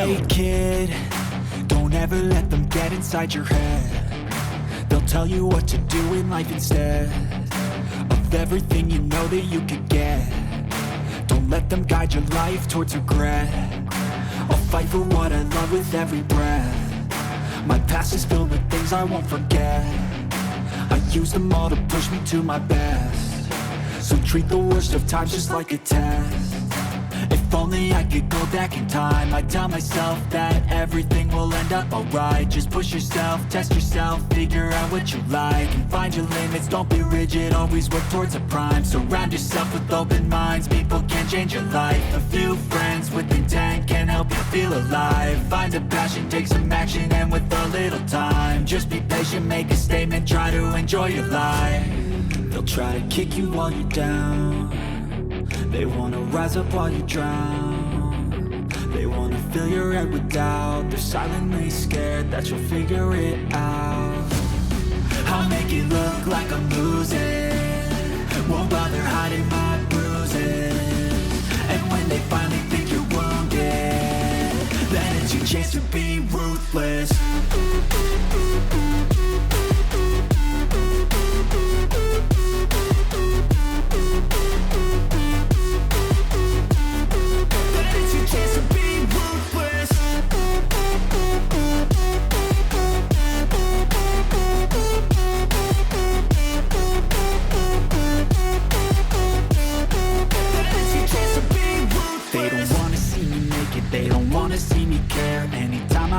Hey kid, don't ever let them get inside your head. They'll tell you what to do in life instead of everything you know that you could get. Don't let them guide your life towards regret. I'll fight for what I love with every breath. My past is filled with things I won't forget. I use them all to push me to my best. So treat the worst of times just like a test. If only I could go back in time, I'd tell myself that everything will end up alright. Just push yourself, test yourself, figure out what you like, and find your limits, don't be rigid, always work towards a prime. Surround yourself with open minds, people can change your life. A few friends with intent can help you feel alive. Find a passion, take some action, and with a little time, just be patient, make a statement, try to enjoy your life. They'll try to kick you while you're down. They wanna rise up while you drown. They wanna fill your head with doubt. They're silently scared that you'll figure it out. I'll make it look like I'm losing, won't bother hiding my bruises. And when they finally think you're wounded, then it's your chance to be ruthless.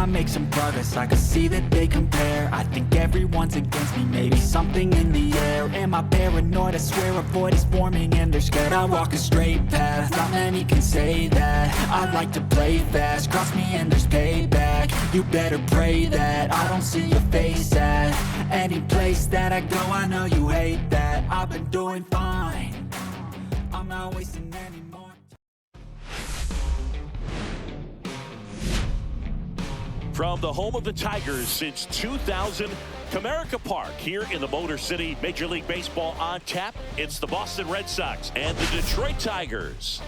Make some progress, I can see that they compare. I think everyone's against me, maybe something in the air. Am I paranoid? I swear a void is forming and they're scared. I walk a straight path, not many can say that. I like to play fast, cross me and there's payback. You better pray that I don't see your face at any place that I go. I know you hate that. I've been doing fine, I'm not wasting any more. From the home of the Tigers since 2000, Comerica Park here in the Motor City. Major League Baseball on tap. It's the Boston Red Sox and the Detroit Tigers.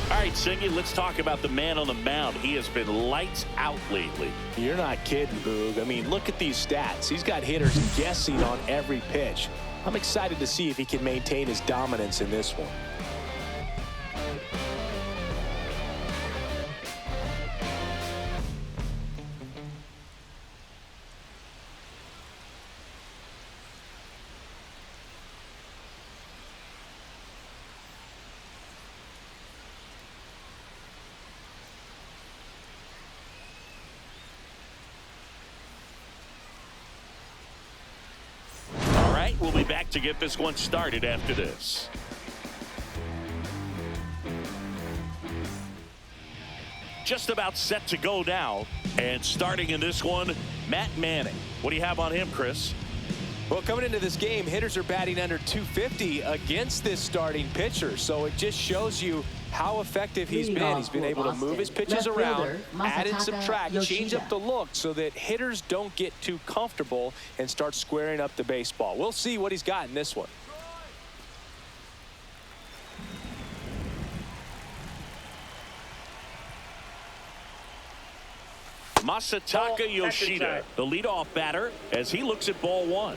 All right, Singy, let's talk about the man on the mound. He has been lights out lately. You're not kidding, Boog. I mean, look at these stats. He's got hitters guessing on every pitch. I'm excited to see if he can maintain his dominance in this one. We'll be back to get this one started after this. Just about set to go now. And starting in this one, Matt Manning. What do you have on him, Chris? Well, coming into this game, hitters are batting under 250 against this starting pitcher. So it just shows you how effective he's been. He's been able to move his pitches around, add and subtract, change up the look so that hitters don't get too comfortable and start squaring up the baseball. We'll see what he's got in this one. Masataka Yoshida, the leadoff batter, as he looks at ball one.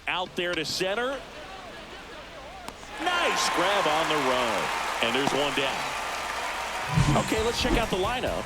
Out there to center. Nice grab on the run. And there's one down. Okay, let's check out the lineup.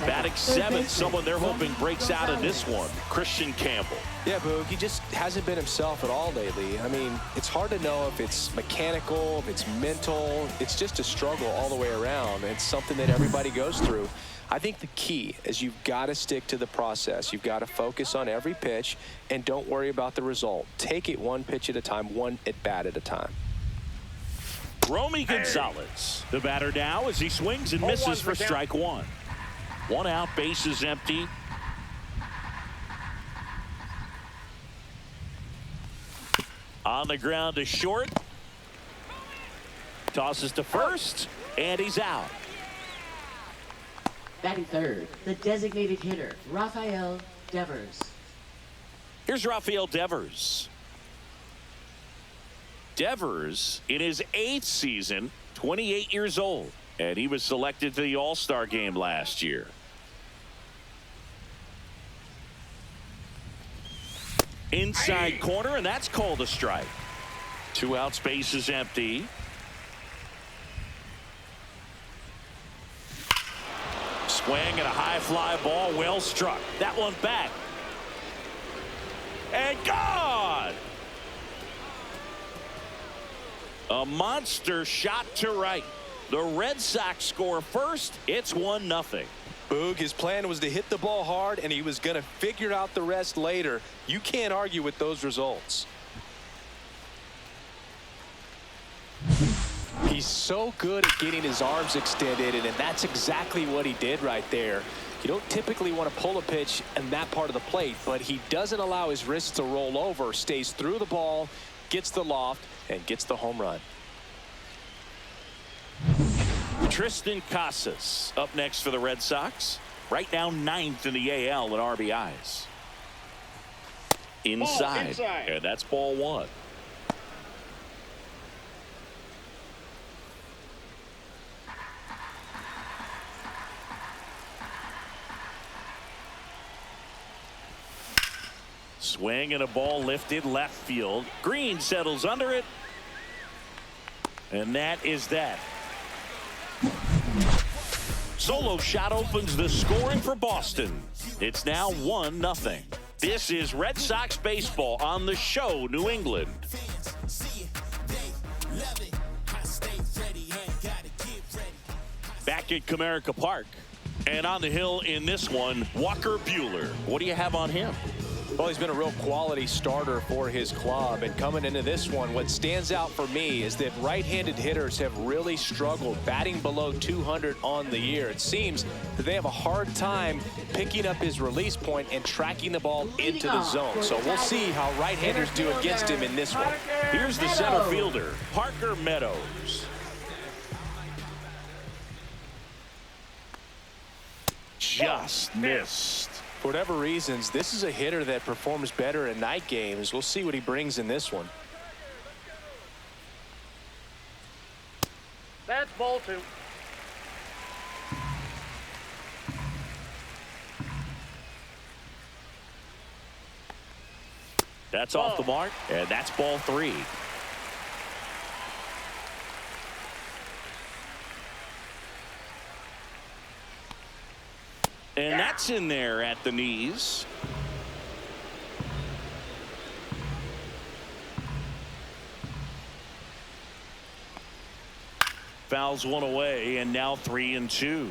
Batting seventh, someone they're hoping breaks out in this one, Christian Campbell. Yeah, Boog, he just hasn't been himself at all lately. I mean, it's hard to know if it's mechanical, if it's mental. It's just a struggle all the way around. It's something that everybody goes through. I think the key is you've got to stick to the process. You've got to focus on every pitch and don't worry about the result. Take it one pitch at a time, one at bat at a time. Romy Gonzalez, the batter now as he swings and misses for strike one. One out, bases empty. On the ground to short. Tosses to first, and he's out. Batting third, the designated hitter, Rafael Devers. Here's Rafael Devers. Devers, in his 8th season, 28 years old, and he was selected to the All-Star game last year. Inside corner, and that's called a strike. 2 out, space is empty. Swing and a high fly ball, well struck. That one back. And gone! A monster shot to right. The Red Sox score first. It's 1-0. Boog, his plan was to hit the ball hard, and he was going to figure out the rest later. You can't argue with those results. He's so good at getting his arms extended, and that's exactly what he did right there. You don't typically want to pull a pitch in that part of the plate, but he doesn't allow his wrists to roll over, stays through the ball, gets the loft, and gets the home run. Tristan Casas up next for the Red Sox. Right now 9th in the AL in RBIs. Inside. And that's ball 1. Swing and a ball lifted left field. Green settles under it. And that is that. Solo shot opens the scoring for Boston. It's now 1-0. This is Red Sox baseball on the show, New England. Back at Comerica Park. And on the hill in this one, Walker Buehler. What do you have on him? Well, he's been a real quality starter for his club, and coming into this one, what stands out for me is that right-handed hitters have really struggled batting below 200 on the year. It seems that they have a hard time picking up his release point and tracking the ball into the zone. So we'll see how right-handers do against him in this one. Here's the center fielder, Parker Meadows. Just missed. For whatever reasons, this is a hitter that performs better in night games. We'll see what he brings in this one. That's ball 2. That's off the mark, and that's ball 3. And that's in there at the knees. Fouls one away, and now 3-2.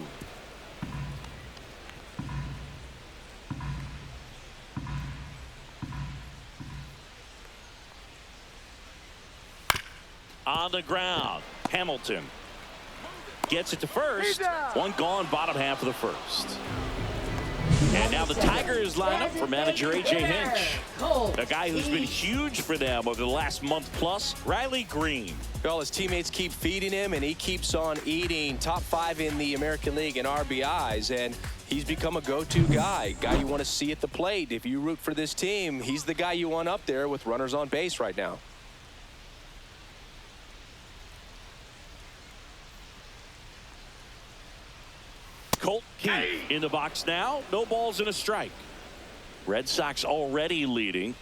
On the ground, Hamilton gets it to first. One gone, bottom half of the first. And now the Tigers line up for manager A.J. Hinch. A guy who's been huge for them over the last month plus, Riley Green. Well, his teammates keep feeding him, and he keeps on eating. Top 5 in the American League in RBIs, and he's become a go-to guy you want to see at the plate. If you root for this team, he's the guy you want up there with runners on base right now. Colt Keith in the box now. No balls and a strike. Red Sox already leading.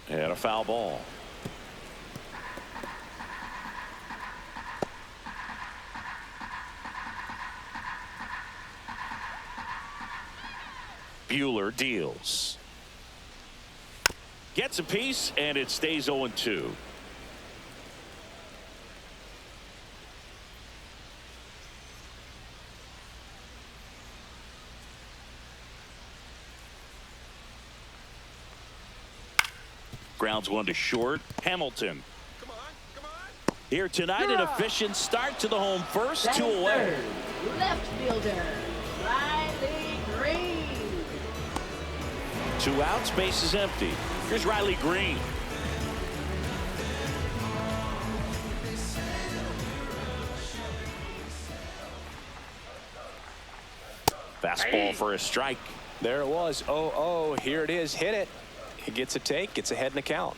And a foul ball. Buehler deals. Gets a piece, and it stays 0-2. Grounds one to short. Hamilton. Come on. Here tonight, an efficient start to the home first. 2 away. Left fielder, Riley Green. 2 outs, base is empty. Here's Riley Green. Fastball for a strike. There it was. 0-0. Here it is. Hit it. He gets a take. Gets ahead in the count.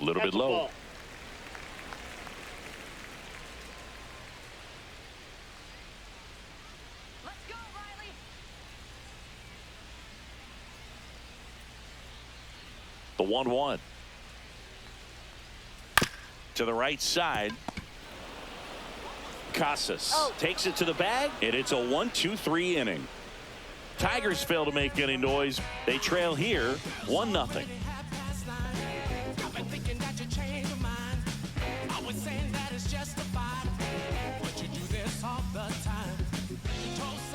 A little bit low. Let's go, Riley. The 1-1. To the right side. Casas takes it to the bag, and it's a 1-2-3 inning. Tigers fail to make any noise. They trail here 1-0.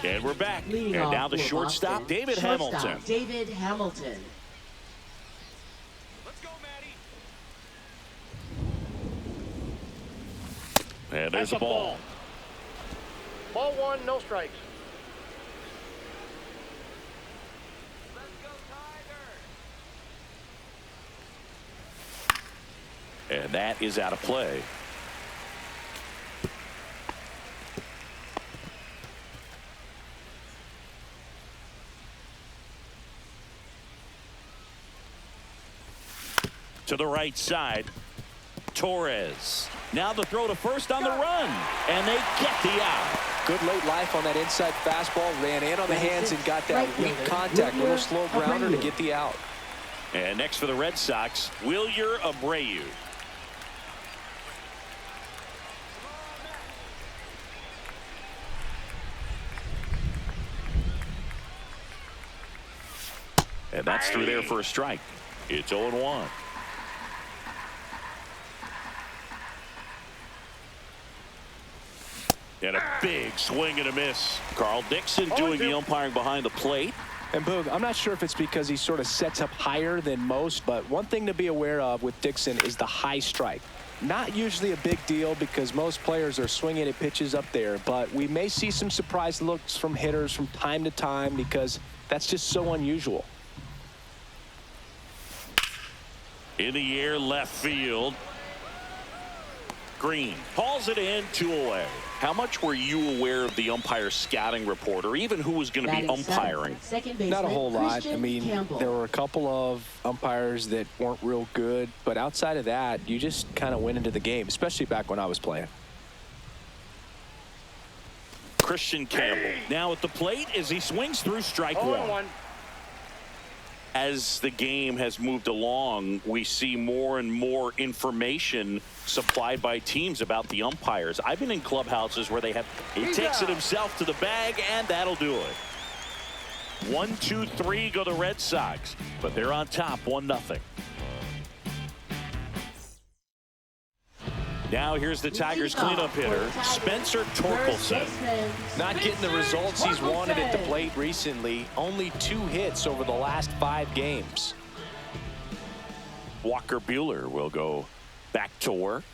And we're back. Leading And off now the for shortstop, Boston, David shortstop, Hamilton. David Hamilton. Let's go, Matty. And there's a ball. Ball 1, no strikes. Let's go, Tiger. And that is out of play. To the right side. Torres. Now the throw to first on the run. And they get the out. Good late life on that inside fastball. Ran in on the hands and got that weak contact. Little slow grounder to get the out. And next for the Red Sox, Wilyer Abreu. And that's through there for a strike. It's 0-1. And a big swing and a miss. Carl Dixon doing the umpiring behind the plate. And Boog, I'm not sure if it's because he sort of sets up higher than most, but one thing to be aware of with Dixon is the high strike. Not usually a big deal because most players are swinging at pitches up there, but we may see some surprise looks from hitters from time to time because that's just so unusual. In the air, left field. Green hauls it in, 2 away. How much were you aware of the umpire scouting report, or even who was going to be Batting umpiring? seventh, second Not a baseman, whole lot. Christian I mean, Campbell. there were a couple of umpires that weren't real good, but outside of that, you just kind of went into the game, especially back when I was playing. Christian Campbell now at the plate as he swings through strike 1. As the game has moved along, we see more and more information supplied by teams about the umpires. I've been in clubhouses where they have, he takes it himself to the bag, and that'll do it. 1-2-3 go the Red Sox, but they're on top 1-0. Now here's the Tigers cleanup hitter, Spencer Torkelson. Not getting the results he's wanted at the plate recently. Only 2 hits over the last 5 games. Walker Buehler will go back to work.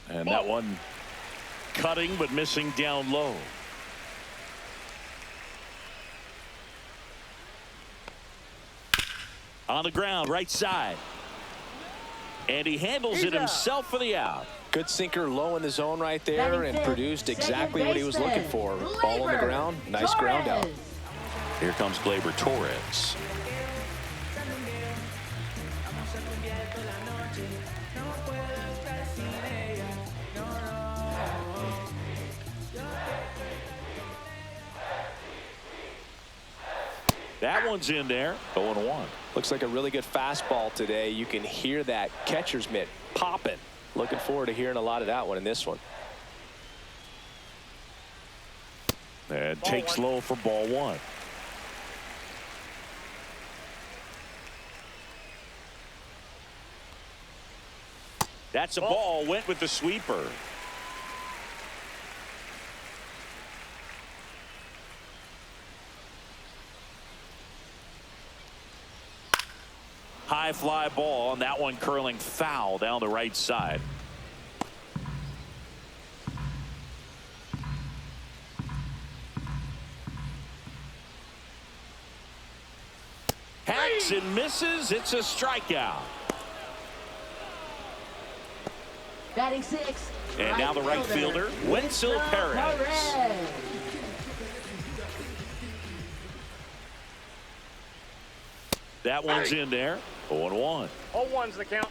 And that one cutting but missing down low. On the ground, right side. And he handles it himself for the out. Good sinker low in the zone right there and produced exactly what he was looking for. Ball on the ground, nice ground out. Here comes Gleyber Torres. That one's in there. 0-1. Looks like a really good fastball today. You can hear that catcher's mitt popping. Looking forward to hearing a lot of that one in this one. And takes low for ball 1. That's a ball. Went with the sweeper. High fly ball, and that one curling foul down the right swings and misses. It's a strikeout. Batting six. And now the right fielder, Wenzel Perez. That one's in there. 0-1. 0-1's the count.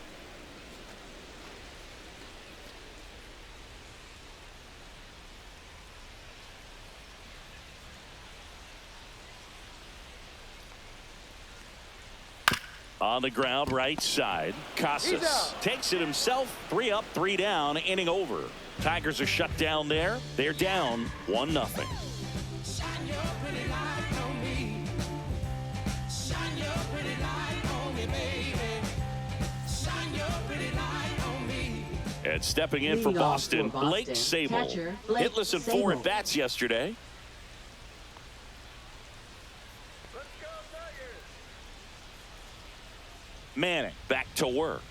On the ground, right side. Casas takes it himself. 3 up, 3 down, inning over. Tigers are shut down there. They're down 1-0. And stepping in for Boston, Blake Sable. Hitless in 4 at-bats yesterday. Manning back to work.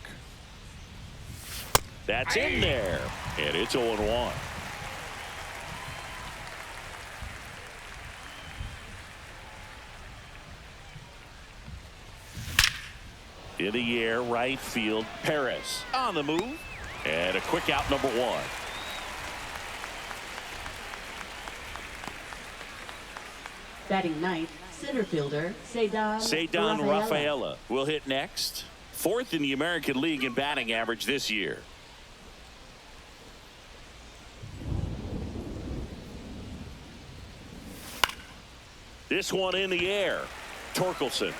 That's in there. And it's 0-1. In the air, right field. Perez on the move. And a quick out, number 1. Batting ninth, center fielder, Ceddanne Rafaela will hit next. 4th in the American League in batting average this year. This one in the air. Torkelson.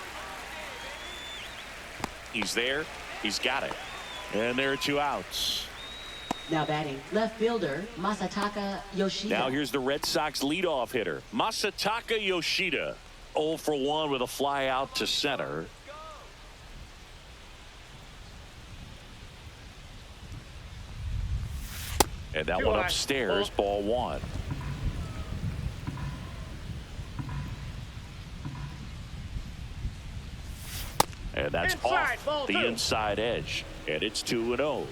He's there. He's got it. And there are 2 outs. Now batting left fielder, Masataka Yoshida. Now here's the Red Sox leadoff hitter, Masataka Yoshida. 0 for 1 with a fly out to center. And that one upstairs, ball 1. And that's off the inside edge. And it's 2-0.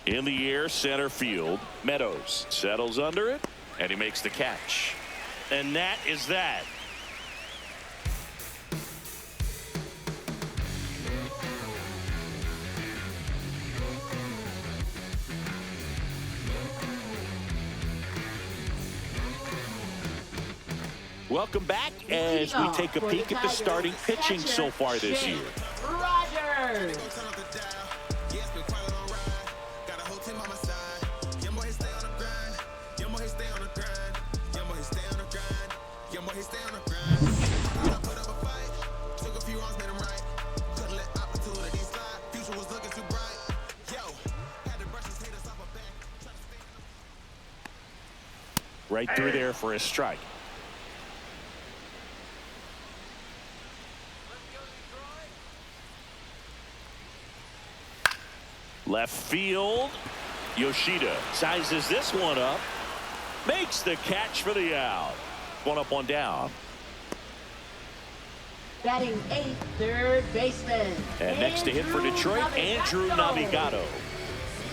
In the air, center field. Meadows settles under it, and he makes the catch. And that is that. Welcome back as we take a peek at the starting pitching so far this year. Rogers. Right through there for a strike. Left field. Yoshida sizes this one up. Makes the catch for the out. 1 up, 1 down. Batting eighth, third baseman. And next to hit for Detroit, Andrew Navigato.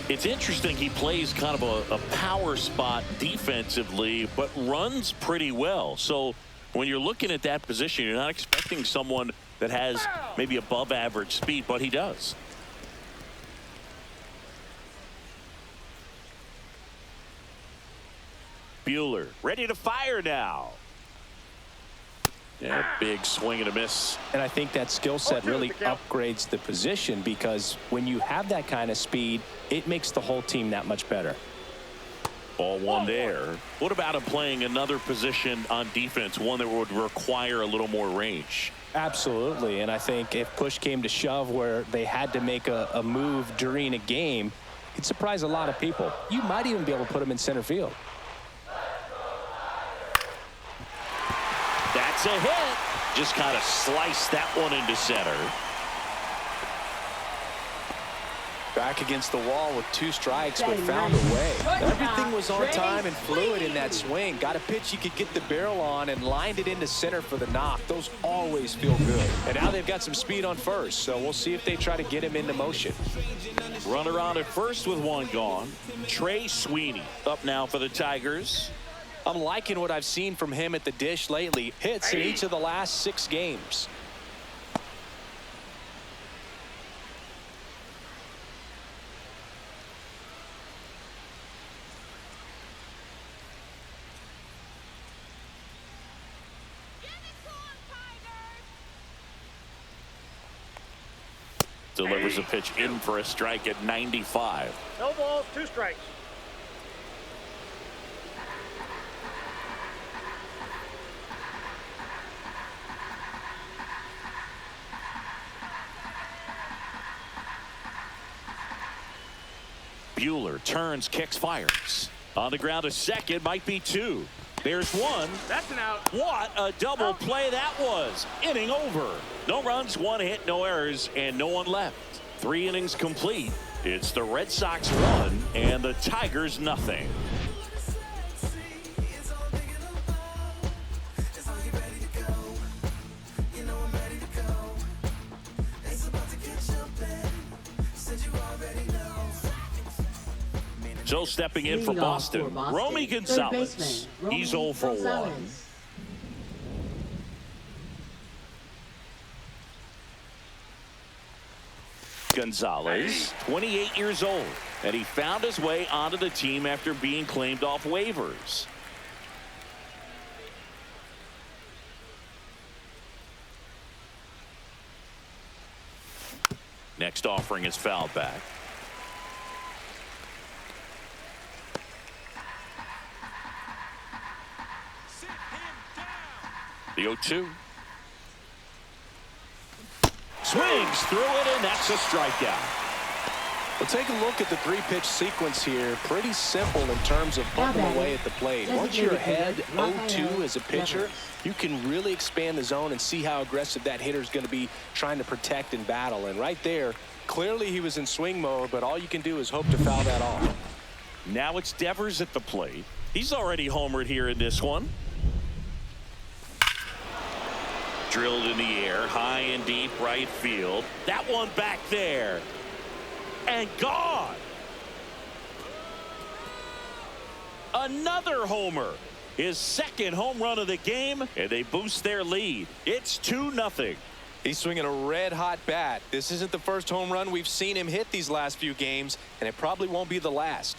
It's interesting, he plays kind of a power spot defensively, but runs pretty well. So when you're looking at that position, you're not expecting someone that has maybe above average speed, but he does. Buehler ready to fire now. Yeah, big swing and a miss. And I think that skill set really upgrades the position, because when you have that kind of speed, it makes the whole team that much better. Ball 1 there. What about him playing another position on defense, one that would require a little more range? Absolutely. And I think if push came to shove where they had to make a move during a game, it'd surprise a lot of people. You might even be able to put him in center field. That's a hit. Just kind of sliced that one into center. Back against the wall with 2 strikes, but found a way. Everything was on time and fluid in that swing. Got a pitch he could get the barrel on and lined it into center for the knock. Those always feel good. And now they've got some speed on first, so we'll see if they try to get him into motion. Runner on at first with 1 gone. Trey Sweeney up now for the Tigers. I'm liking what I've seen from him at the dish lately. Hits in each of the last 6 games. Delivers a pitch in for a strike at 95. No balls, 2 strikes. Buehler turns, kicks, fires. On the ground, a second, might be 2. There's 1. That's an out. What a double play that was. Inning over. No runs, 1 hit, no errors, and no one left. 3 innings complete. It's the Red Sox 1 and the Tigers nothing. So stepping in for Boston, Romy Gonzalez. He's 0 for 1. Gonzalez, 28 years old, and he found his way onto the team after being claimed off waivers. Next offering is fouled back. The 0-2. Swings through it, and that's a strikeout. Well, take a look at the 3-pitch sequence here. Pretty simple in terms of bumping away at the plate. Once you're ahead 0-2 as a pitcher, you can really expand the zone and see how aggressive that hitter is going to be trying to protect and battle. And right there, clearly he was in swing mode, but all you can do is hope to foul that off. Now it's Devers at the plate. He's already homered here in this one. Drilled in the air, high and deep right field. That one back there. And gone. Another homer. His 2nd home run of the game, and they boost their lead. It's 2-0. He's swinging a red-hot bat. This isn't the first home run we've seen him hit these last few games, and it probably won't be the last.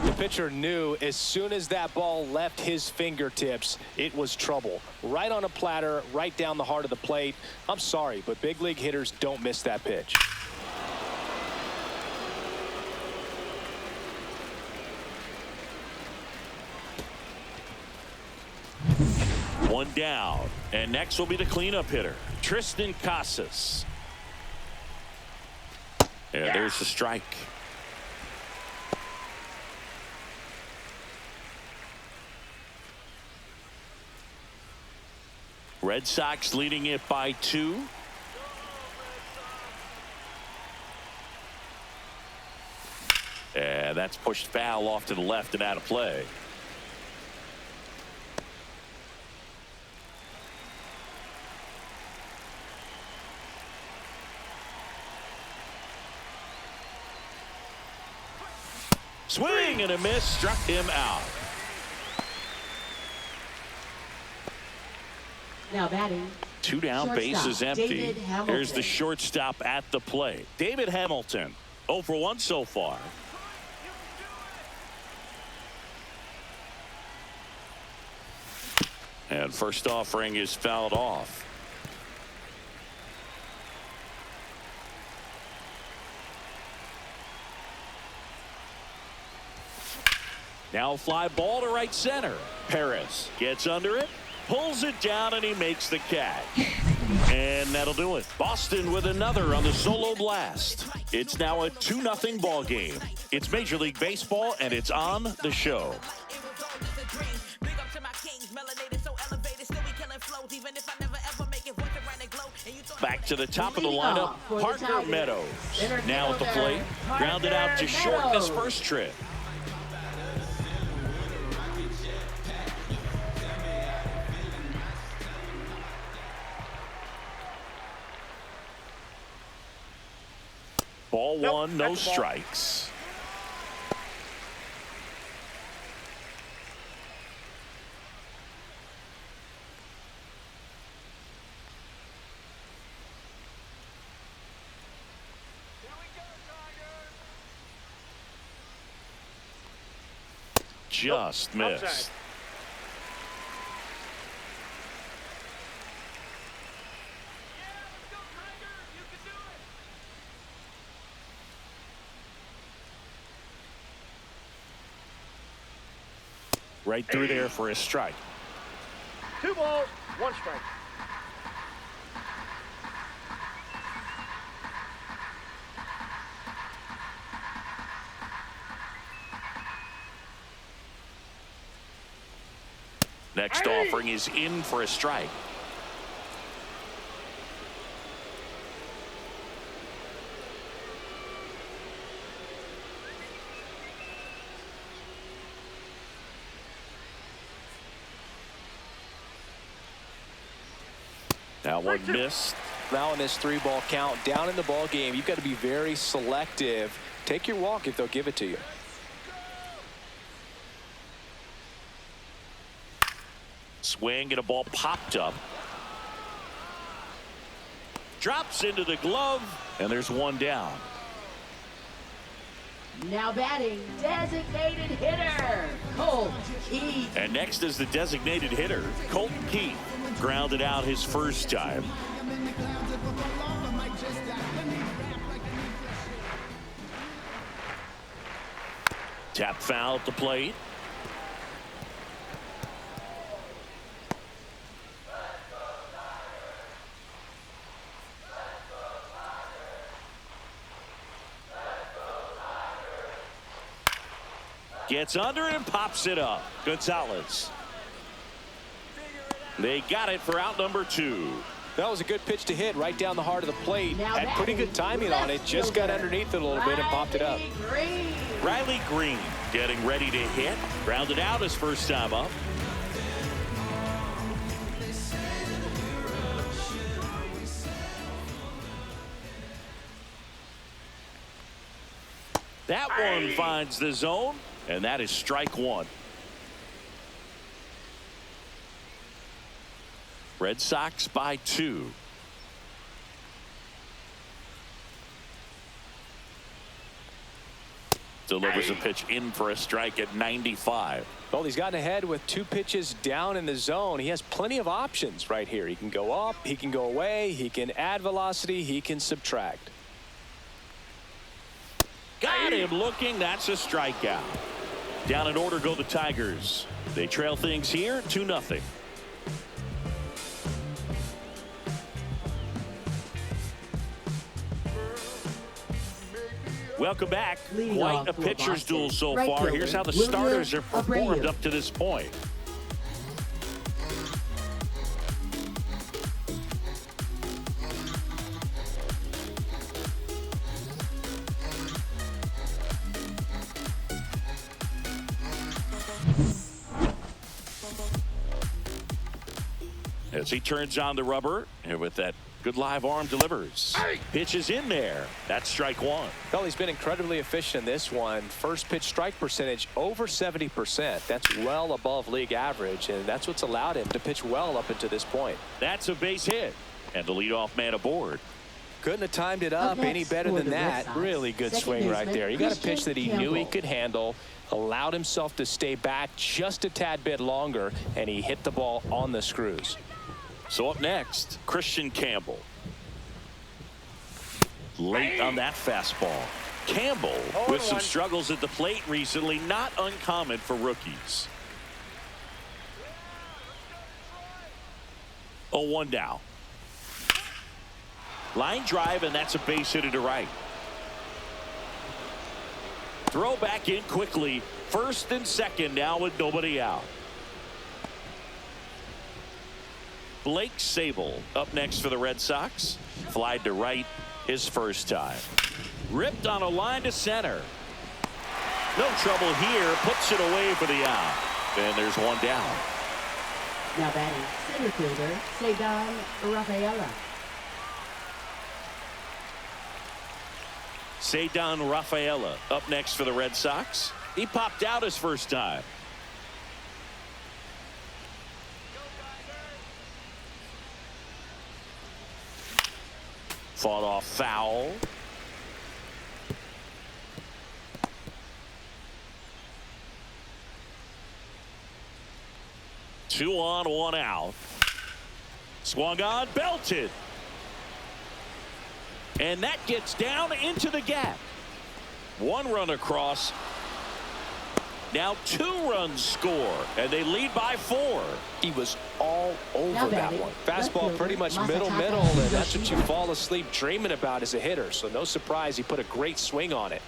The pitcher knew as soon as that ball left his fingertips, it was trouble. Right on a platter, right down the heart of the plate. I'm sorry, but big league hitters don't miss that pitch. One down, and next will be the cleanup hitter, Tristan Casas. And there's the strike. Red Sox leading it by 2. And that's pushed foul off to the left and out of play. Swing and a miss, struck him out. Now batting. 2 down, base is empty. Here's the shortstop at the plate. David Hamilton, 0 for 1 so far. And first offering is fouled off. Now fly ball to right center. Perez gets under it, pulls it down, and he makes the catch. And that'll do it. Boston with another on the solo blast. It's now a 2-0 ball game. It's Major League Baseball, and it's on the show. Back to the top of the Leading lineup, off for the Parker Tigers, Meadows. center Now at the fielder, plate, grounded out to Parker short his Meadows. first trip. Ball one, no that's the ball. strikes. Just missed. Outside. Right through there for a strike. 2 balls, 1 strike. Next offering is in for a strike. That one missed. Now in this 3-ball count, down in the ball game, you've got to be very selective. Take your walk if they'll give it to you. Swing and a ball popped up. Drops into the glove, and there's one down. Now batting, designated hitter, Colt Keith. And next is the designated hitter, Colton Keith. Grounded out his first time. Tap foul at the plate. Gets under it and pops it up. Gonzalez. They got it for out number 2. That was a good pitch to hit right down the heart of the plate. Now Had pretty good timing on it. Just got underneath it a little bit and popped it up. Riley Green getting ready to hit. Grounded out his first time up. That one finds the zone, and that is strike 1. Red Sox by 2. Delivers a pitch in for a strike at 95. Well, he's gotten ahead with 2 pitches down in the zone. He has plenty of options right here. He can go up, he can go away, he can add velocity, he can subtract. Got him looking. That's a strikeout. Down in order go the Tigers. They trail things here 2-0. Welcome back. Leading Quite off a for pitcher's Boston, duel so right far. fielder, Here's how the William starters have performed Abreu. up to this point. As he turns on the rubber, and with that good live arm delivers. Pitch is in there. That's strike 1. Well, he's been incredibly efficient in this one. First pitch strike percentage over 70%. That's well above league average, and that's what's allowed him to pitch well up until this point. That's a base hit. And the leadoff man aboard. Couldn't have timed it up any better than that. Really good swing right there. He got a pitch that he knew he could handle, allowed himself to stay back just a tad bit longer, and he hit the ball on the screws. So up next, Christian Campbell. Late on that fastball. Campbell with some struggles at the plate recently, not uncommon for rookies. 0-1 down. Line drive, and that's a base hit to right. Throw back in quickly. First and second now with nobody out. Blake Sabol up next for the Red Sox. Flied to right his first time. Ripped on a line to center. No trouble here. Puts it away for the out. And there's one down. Now batting center fielder, Cedar Rafaela. Cedar Rafaela up next for the Red Sox. He popped out his first time. Fought off foul. Two on, one out. Swung on, belted. And that gets down into the gap. One run across. Now 2 runs score, and they lead by 4. He was all over that one. Fastball pretty much middle, and that's what you fall asleep dreaming about as a hitter. So no surprise he put a great swing on it.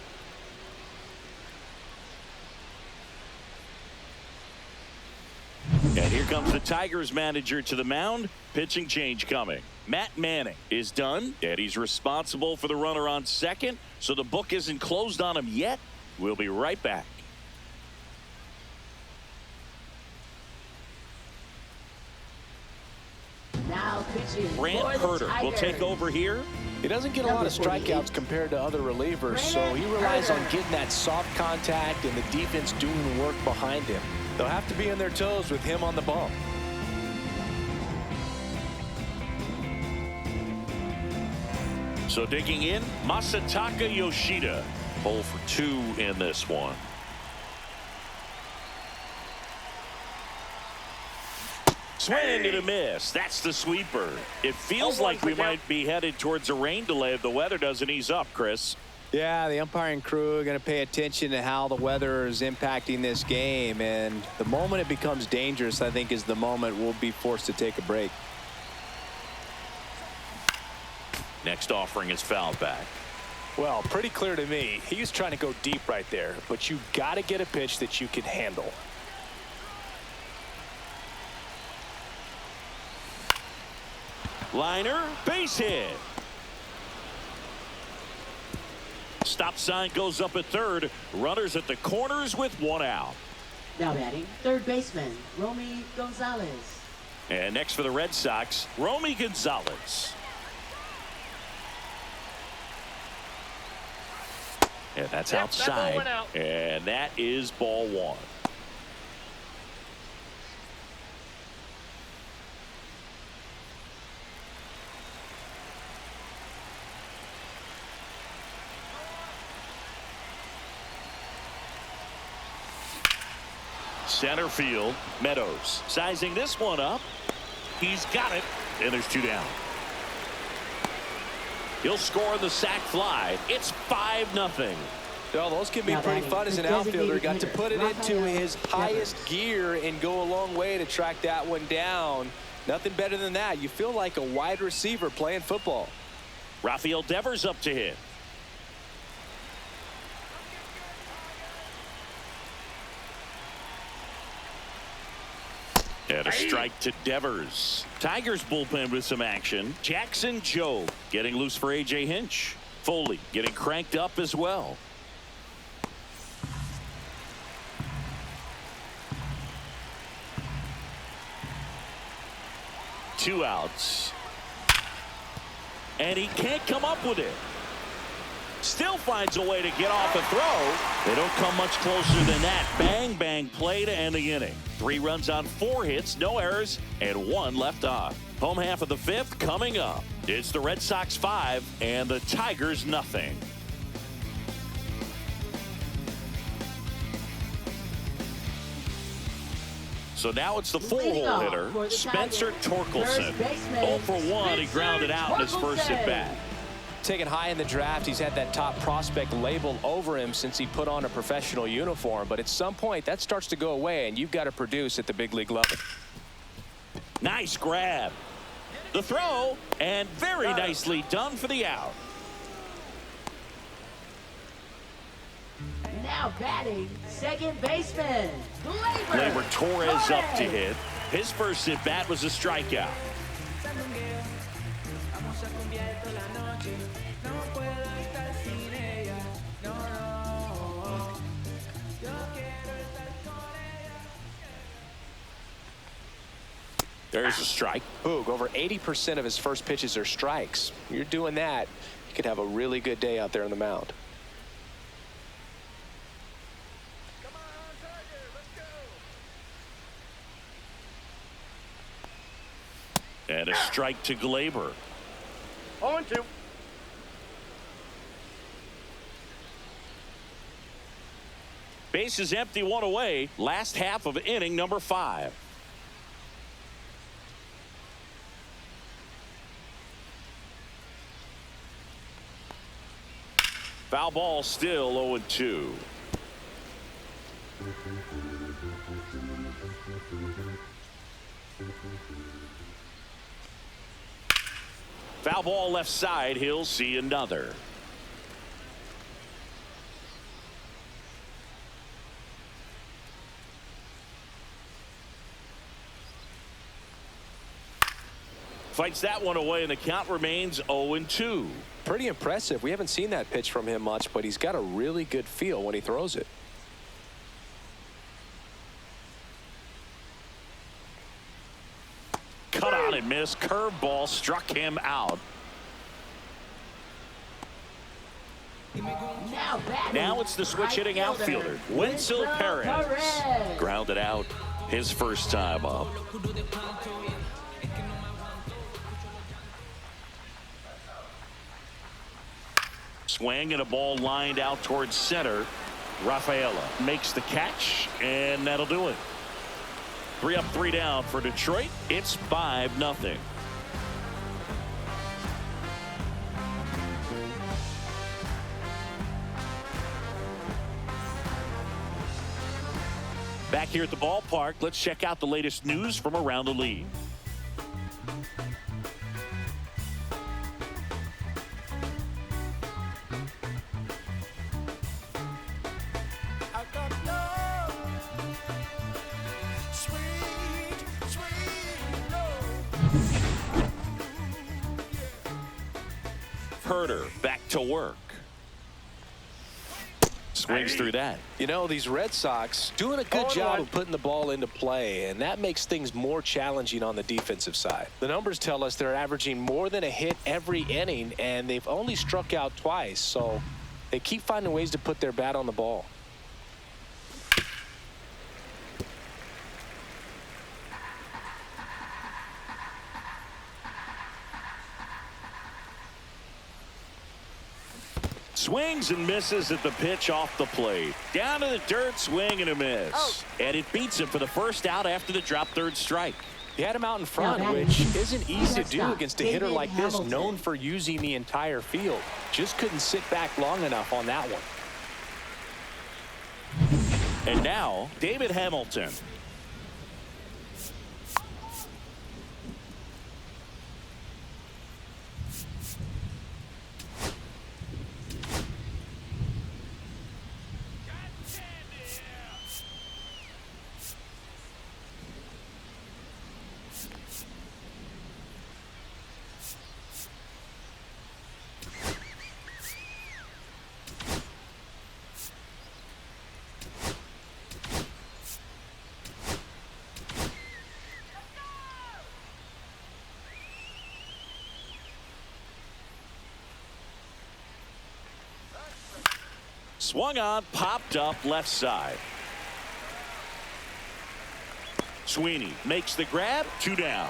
And here comes the Tigers manager to the mound. Pitching change coming. Matt Manning is done, and he's responsible for the runner on second. So the book isn't closed on him yet. We'll be right back. Now pitching. Brant Herter will take over here. He doesn't get a lot of strikeouts compared to other relievers, so he relies on getting that soft contact and the defense doing work behind him. They'll have to be on their toes with him on the bump. So digging in, Masataka Yoshida. 0 for 2 in this one. Swing and a miss. That's the sweeper. It feels like we might be headed towards a rain delay if the weather doesn't ease up, Chris. Yeah, the umpiring crew are going to pay attention to how the weather is impacting this game, and the moment it becomes dangerous, I think, is the moment we'll be forced to take a break. Next offering is fouled back. Well, pretty clear to me. He was trying to go deep right there, but you got to get a pitch that you can handle. Liner, base hit. Stop sign goes up at third. Runners at the corners with 1 out. Now batting third baseman, Romy Gonzalez. And next for the Red Sox, Romy Gonzalez. And that's outside. And that is ball 1. Center field, Meadows sizing this one up. He's got it, and there's 2 down. He'll score the sac fly. It's 5-0. Well, those can be pretty fun as an outfielder. Got to put it into his highest gear and go a long way to track that one down. Nothing better than that. You feel like a wide receiver playing football. Rafael Devers up to hit. And a strike to Devers. Tigers bullpen with some action. Jackson Jobe getting loose for A.J. Hinch. Foley getting cranked up as well. Two outs. And he can't come up with it. Still finds a way to get off a throw. They don't come much closer than that. Bang, bang play to end the inning. 3 runs on 4 hits, no errors, and 1 left on. Home half of the 5th coming up. It's the Red Sox 5 and the Tigers nothing. So now it's the 4-hole hitter, Spencer Torkelson. 0 for 1, he grounded out in his first at bat. Taken high in the draft, he's had that top prospect label over him since he put on a professional uniform. But at some point, that starts to go away, and you've got to produce at the big league level. Nice grab. The throw, and very nicely done for the out. Now batting second baseman, Gleyber Torres up to hit. His first at bat was a strikeout. There's a strike. Boog, over 80% of his first pitches are strikes. You're doing that, you could have a really good day out there on the mound. And a strike to Glaber. 0-2. Base is empty, one away. Last half of inning number 5. Foul ball, still 0-2. Foul ball left side. He'll see another. Fights that one away, and the count remains 0-2. Pretty impressive. We haven't seen that pitch from him much, but he's got a really good feel when he throws it. Cut on and miss. Curveball struck him out. Now it's the switch hitting outfielder, Wenzel Perez. Grounded out his first time up. Swing and a ball lined out towards center. Rafaela makes the catch, and that'll do it. 3 up, 3 down for Detroit. It's 5-0. Back here at the ballpark, let's check out the latest news from around the league. Herder back to work. Swings through that. You know, these Red Sox doing a good job of putting the ball into play, and that makes things more challenging on the defensive side. The numbers tell us they're averaging more than a hit every inning, and they've only struck out twice, so they keep finding ways to put their bat on the ball. Swings and misses at the pitch off the plate. Down to the dirt, swing and a miss. And it beats him for the first out after the drop third strike. He had him out in front, which isn't easy to do against a hitter like this, known for using the entire field. Just couldn't sit back long enough on that one. And now, David Hamilton. Swung on, popped up left side. Sweeney makes the grab, 2 down.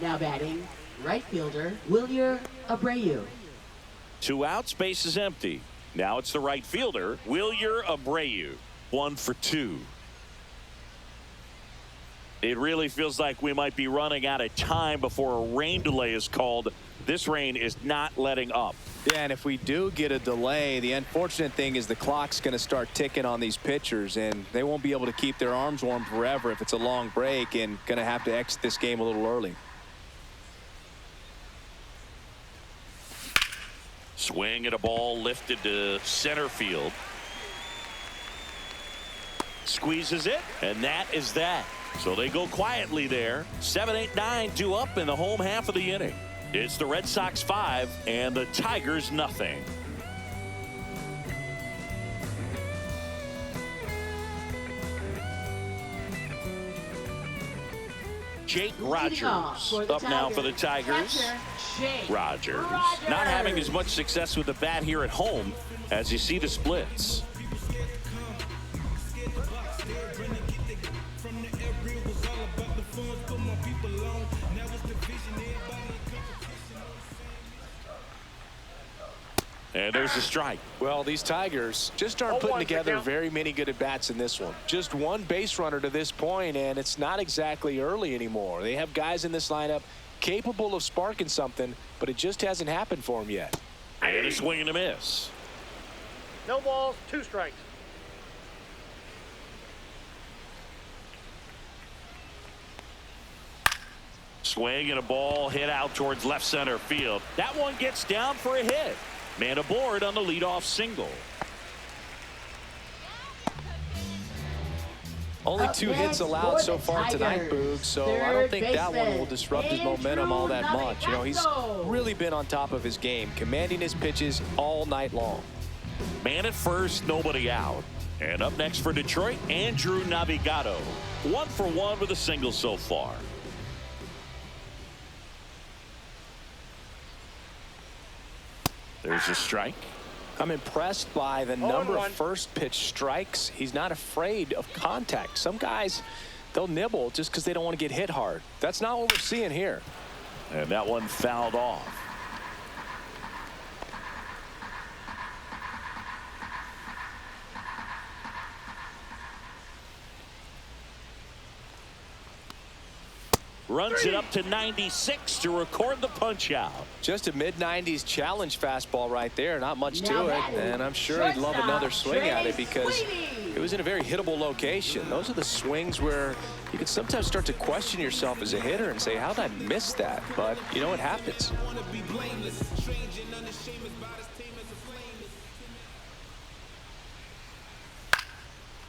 Now batting, right fielder, Wilyer Abreu. 2 outs, base is empty. Now it's the right fielder, Wilyer Abreu. 1 for 2. It really feels like we might be running out of time before a rain delay is called. This rain is not letting up. Yeah, and if we do get a delay, the unfortunate thing is the clock's going to start ticking on these pitchers, and they won't be able to keep their arms warm forever if it's a long break, and going to have to exit this game a little early. Swing and a ball lifted to center field. Squeezes it, and that is that. So they go quietly there. 7, 8, 9 due up in the home half of the inning. It's the Red Sox 5 and the Tigers nothing. Jake Rogers up now for the Tigers. Rogers not having as much success with the bat here at home as you see the splits. And there's a strike. Well, these Tigers just aren't putting together very many good at-bats in this one. Just one base runner to this point, and it's not exactly early anymore. They have guys in this lineup capable of sparking something, but it just hasn't happened for them yet. And a swing and a miss. No balls, 2 strikes. Swing and a ball hit out towards left center field. That one gets down for a hit. Man aboard on the leadoff single. Only 2 hits allowed so far tonight, Boog, so I don't think that one will disrupt his momentum all that much. You know, he's really been on top of his game, commanding his pitches all night long. Man at first, nobody out. And up next for Detroit, Andrew Navigado. 1 for 1 with a single so far. There's a strike. I'm impressed by the number of first pitch strikes. He's not afraid of contact. Some guys, they'll nibble just because they don't want to get hit hard. That's not what we're seeing here. And that one fouled off. Runs it up to 96 to record the punch out. Just a mid-90s challenge fastball right there. Not much to it. And I'm sure he'd love another swing at it because it was in a very hittable location. Those are the swings where you can sometimes start to question yourself as a hitter and say, how did I miss that? But, you know, it happens.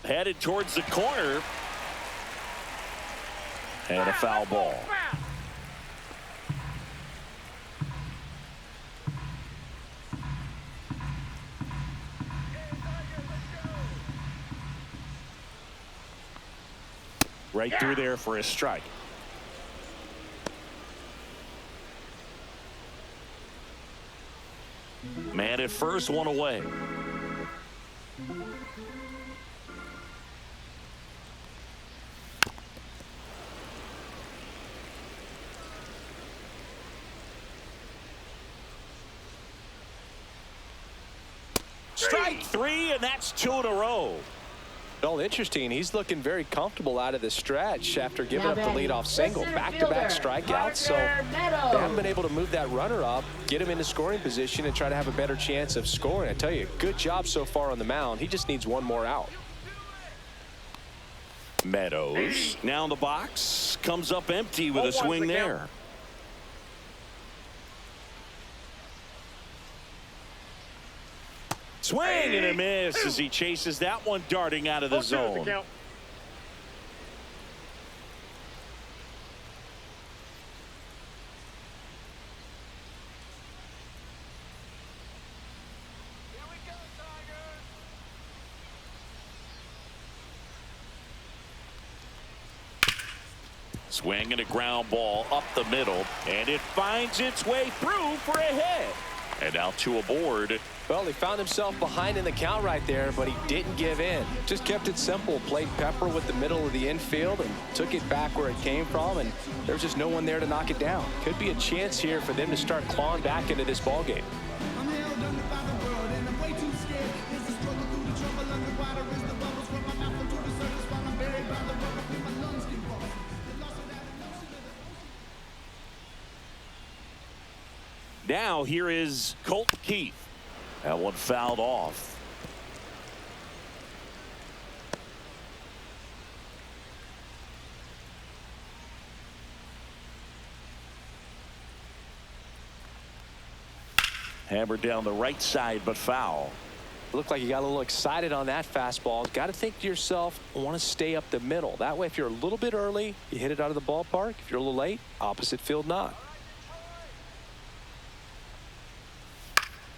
Headed towards the corner. And a foul ball. Right through there for a strike. Man at first, 1 away. Strike 3, and that's 2 in a row. Well, interesting. He's looking very comfortable out of the stretch after giving up the leadoff single. Back-to-back strikeouts, so they haven't been able to move that runner up, get him into scoring position, and try to have a better chance of scoring. I tell you, good job so far on the mound. He just needs 1 more out. Meadows now in the box, comes up empty with a swing there. Swing and a miss as he chases that one darting out of the zone. Swing and a ground ball up the middle, and it finds its way through for a hit. And now 2 aboard. Well, he found himself behind in the count right there, but he didn't give in. Just kept it simple, played pepper with the middle of the infield and took it back where it came from, and there's just no one there to knock it down. Could be a chance here for them to start clawing back into this ball game. Now here is Colt Keith. That one fouled off. Hammered down the right side, but foul. Looked like you got a little excited on that fastball. Got to think to yourself, I want to stay up the middle. That way, if you're a little bit early, you hit it out of the ballpark. If you're a little late, opposite field not.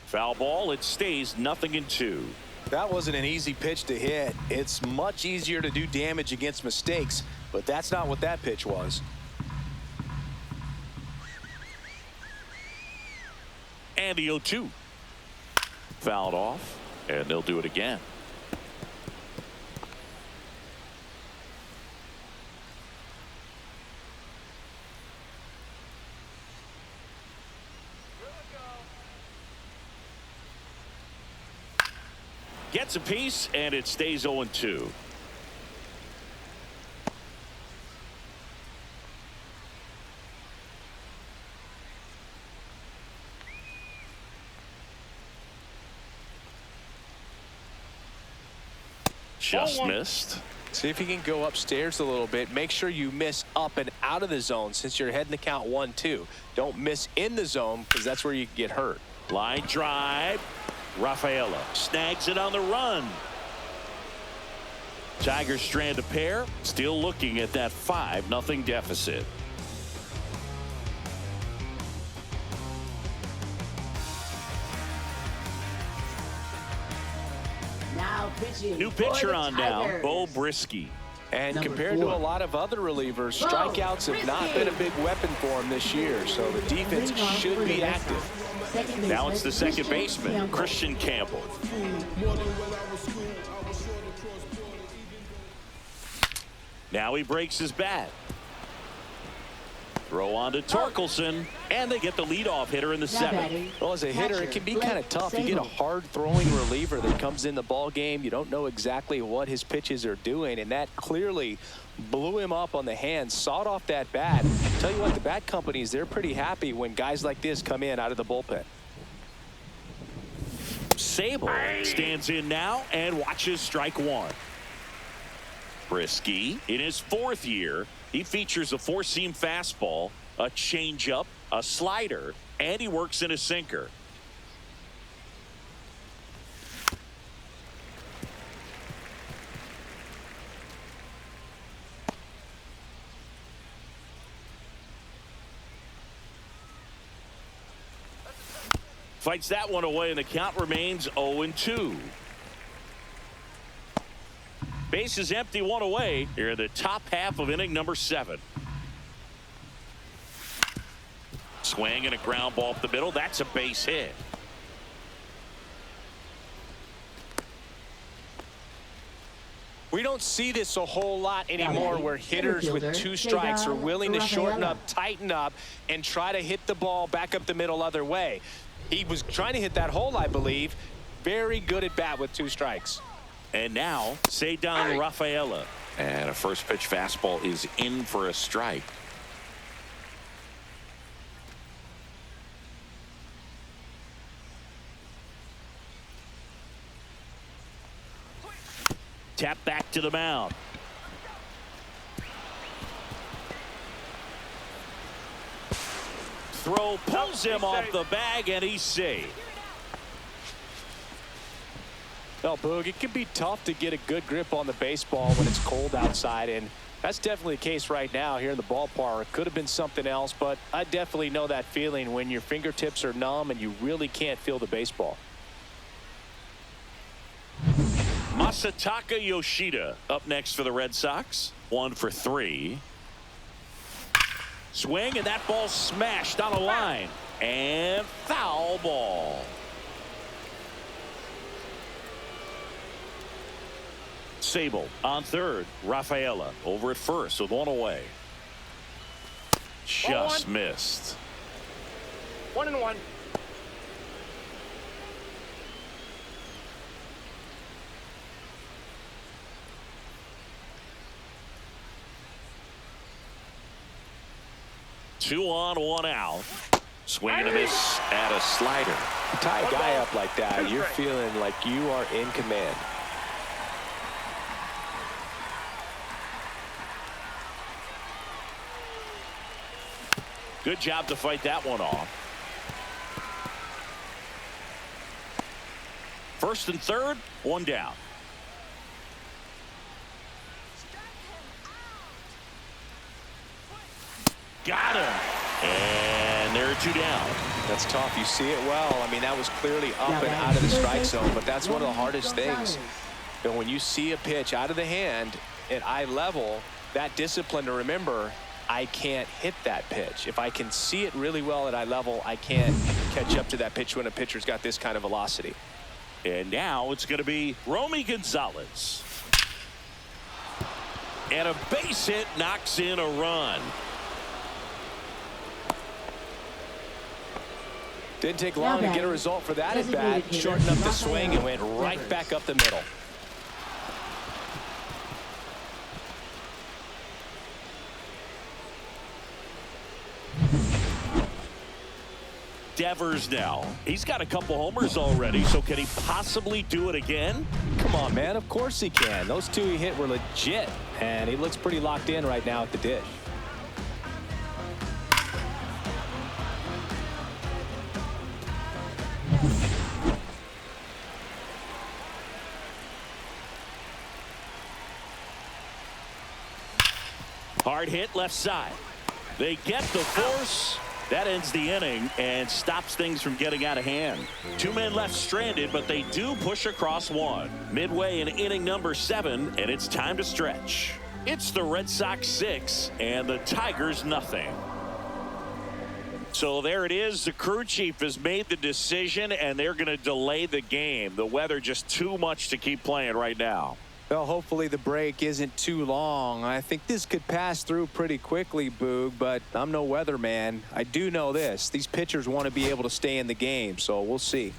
Foul ball. It stays 0-2. That wasn't an easy pitch to hit. It's much easier to do damage against mistakes, but that's not what that pitch was. And the 0-2. Fouled off, and they'll do it again. Gets a piece, and it stays 0-2. Just missed. See if you can go upstairs a little bit. Make sure you miss up and out of the zone since you're heading the count 1-2. Don't miss in the zone because that's where you get hurt. Line drive. Rafaela snags it on the run. Tigers strand a pair. Still looking at that 5-0 deficit. Now pitching. New for pitcher the on now, Tigers. Bo Brisky. And Number compared to 4. a lot of other relievers, strikeouts have not been a big weapon for him this year. So the defense should be active. Now it's the second baseman, Christian Campbell. Now he breaks his bat. Throw on to Torkelson, and they get the leadoff hitter in the 7th. Well, as a hitter, it can be kind of tough. You get a hard-throwing reliever that comes in the ball game. You don't know exactly what his pitches are doing, and that clearly blew him up on the hands, sawed off that bat. Tell you what, the bat companies, they're pretty happy when guys like this come in out of the bullpen. Sable stands in now and watches strike 1. Brisky in his 4th year. He features a 4-seam fastball, a changeup, a slider, and he works in a sinker. Fights that one away, and the count remains 0-2. Base is empty, 1 away here in the top half of inning number 7. Swing and a ground ball up the middle. That's a base hit. We don't see this a whole lot anymore where hitters with 2 strikes are willing to shorten up, tighten up, and try to hit the ball back up the middle other way. He was trying to hit that hole, I believe. Very good at bat with 2 strikes. And now, Cedar Rafaela. And a first pitch fastball is in for a strike. Tap back to the mound. Throw pulls him off the bag, and he's safe. Well, Boog, it can be tough to get a good grip on the baseball when it's cold outside, and that's definitely the case right now here in the ballpark. It could have been something else, but I definitely know that feeling when your fingertips are numb and you really can't feel the baseball. Masataka Yoshida up next for the Red Sox. 1 for 3. Swing, and that ball smashed on a line. And foul ball. Sable on third. Rafaela over at first with 1 away. Just missed. 1-1. Two on, 1 out. Swing and a miss at a slider. You tie a guy up like that, you're feeling like you are in command. Good job to fight that one off. First and third, one down. Got him. And there are two down. That's tough. You see it well. I mean, that was clearly up and out of the strike zone, but that's one of the hardest things. You know, when you see a pitch out of the hand at eye level, that discipline to remember, I can't hit that pitch. If I can see it really well at eye level, I can't catch up to that pitch when a pitcher's got this kind of velocity. And now it's going to be Romy Gonzalez. And a base hit knocks in a run. Didn't take long to get a result for that at bat. Shortened up the swing and went right back up the middle. Devers now. He's got a couple homers already, so can he possibly do it again? Come on, man. Of course he can. Those two he hit were legit, and he looks pretty locked in right now at the dish. Hard hit left side. They get the force. That ends the inning and stops things from getting out of hand. Two men left stranded, but they do push across one. Midway in inning number 7, and it's time to stretch. It's the Red Sox 6 and the Tigers nothing. So there it is. The crew chief has made the decision, and they're going to delay the game. The weather just too much to keep playing right now. Well, hopefully the break isn't too long. I think this could pass through pretty quickly, Boog, but I'm no weatherman. I do know this. These pitchers want to be able to stay in the game, so we'll see.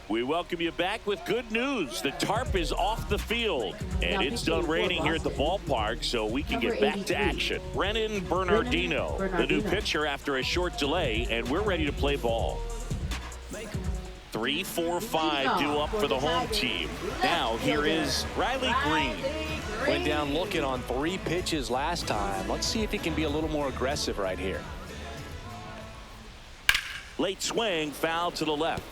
We welcome you back with good news. The tarp is off the field, and it's done raining here at the ballpark, so we can get back to action. Brennan Bernardino, the new pitcher after a short delay, and we're ready to play ball. 3, 4, 5 due up for the home team. Now here is Riley Green. Went down looking on 3 pitches last time. Let's see if he can be a little more aggressive right here. Late swing, foul to the left.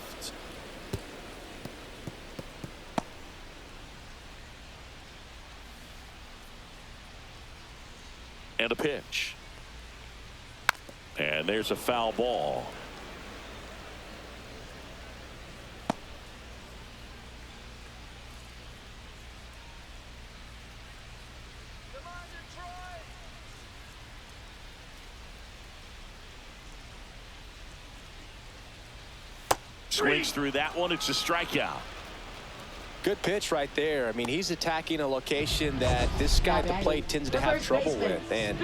And a pitch. And there's a foul ball. Swings through that one. It's a strikeout. Good pitch right there. I mean, he's attacking a location that this guy at the plate tends to have trouble with. And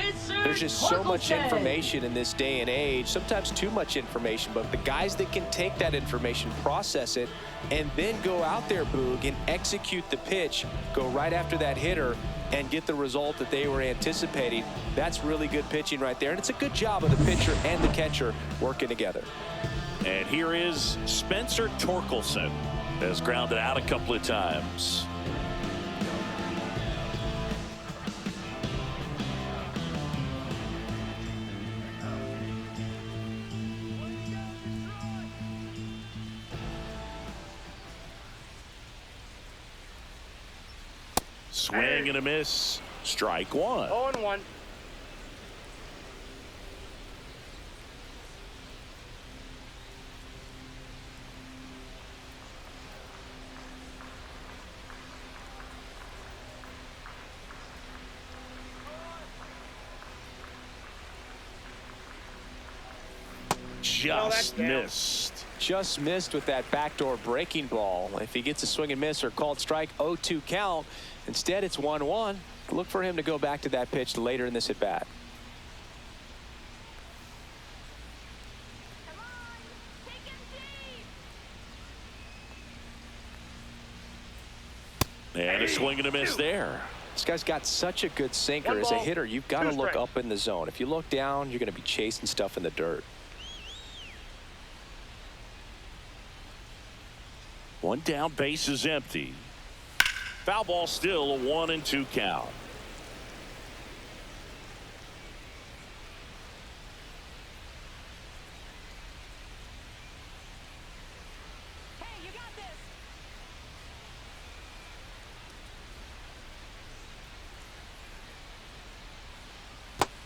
there's just so much information in this day and age, sometimes too much information. But the guys that can take that information, process it, and then go out there, Boog, and execute the pitch, go right after that hitter, and get the result that they were anticipating, that's really good pitching right there. And it's a good job of the pitcher and the catcher working together. And here is Spencer Torkelson. Has grounded out a couple of times. Swing and a miss. Strike one. 0-1. Just missed. Just missed with that backdoor breaking ball. If he gets a swing and miss or called strike, 0-2 count. Instead, it's 1-1. Look for him to go back to that pitch later in this at bat. And a swing and a miss there. This guy's got such a good sinker. As a hitter, you've got to look up in the zone. If you look down, you're going to be chasing stuff in the dirt. One down, base is empty. Foul ball, still a 1-2 count.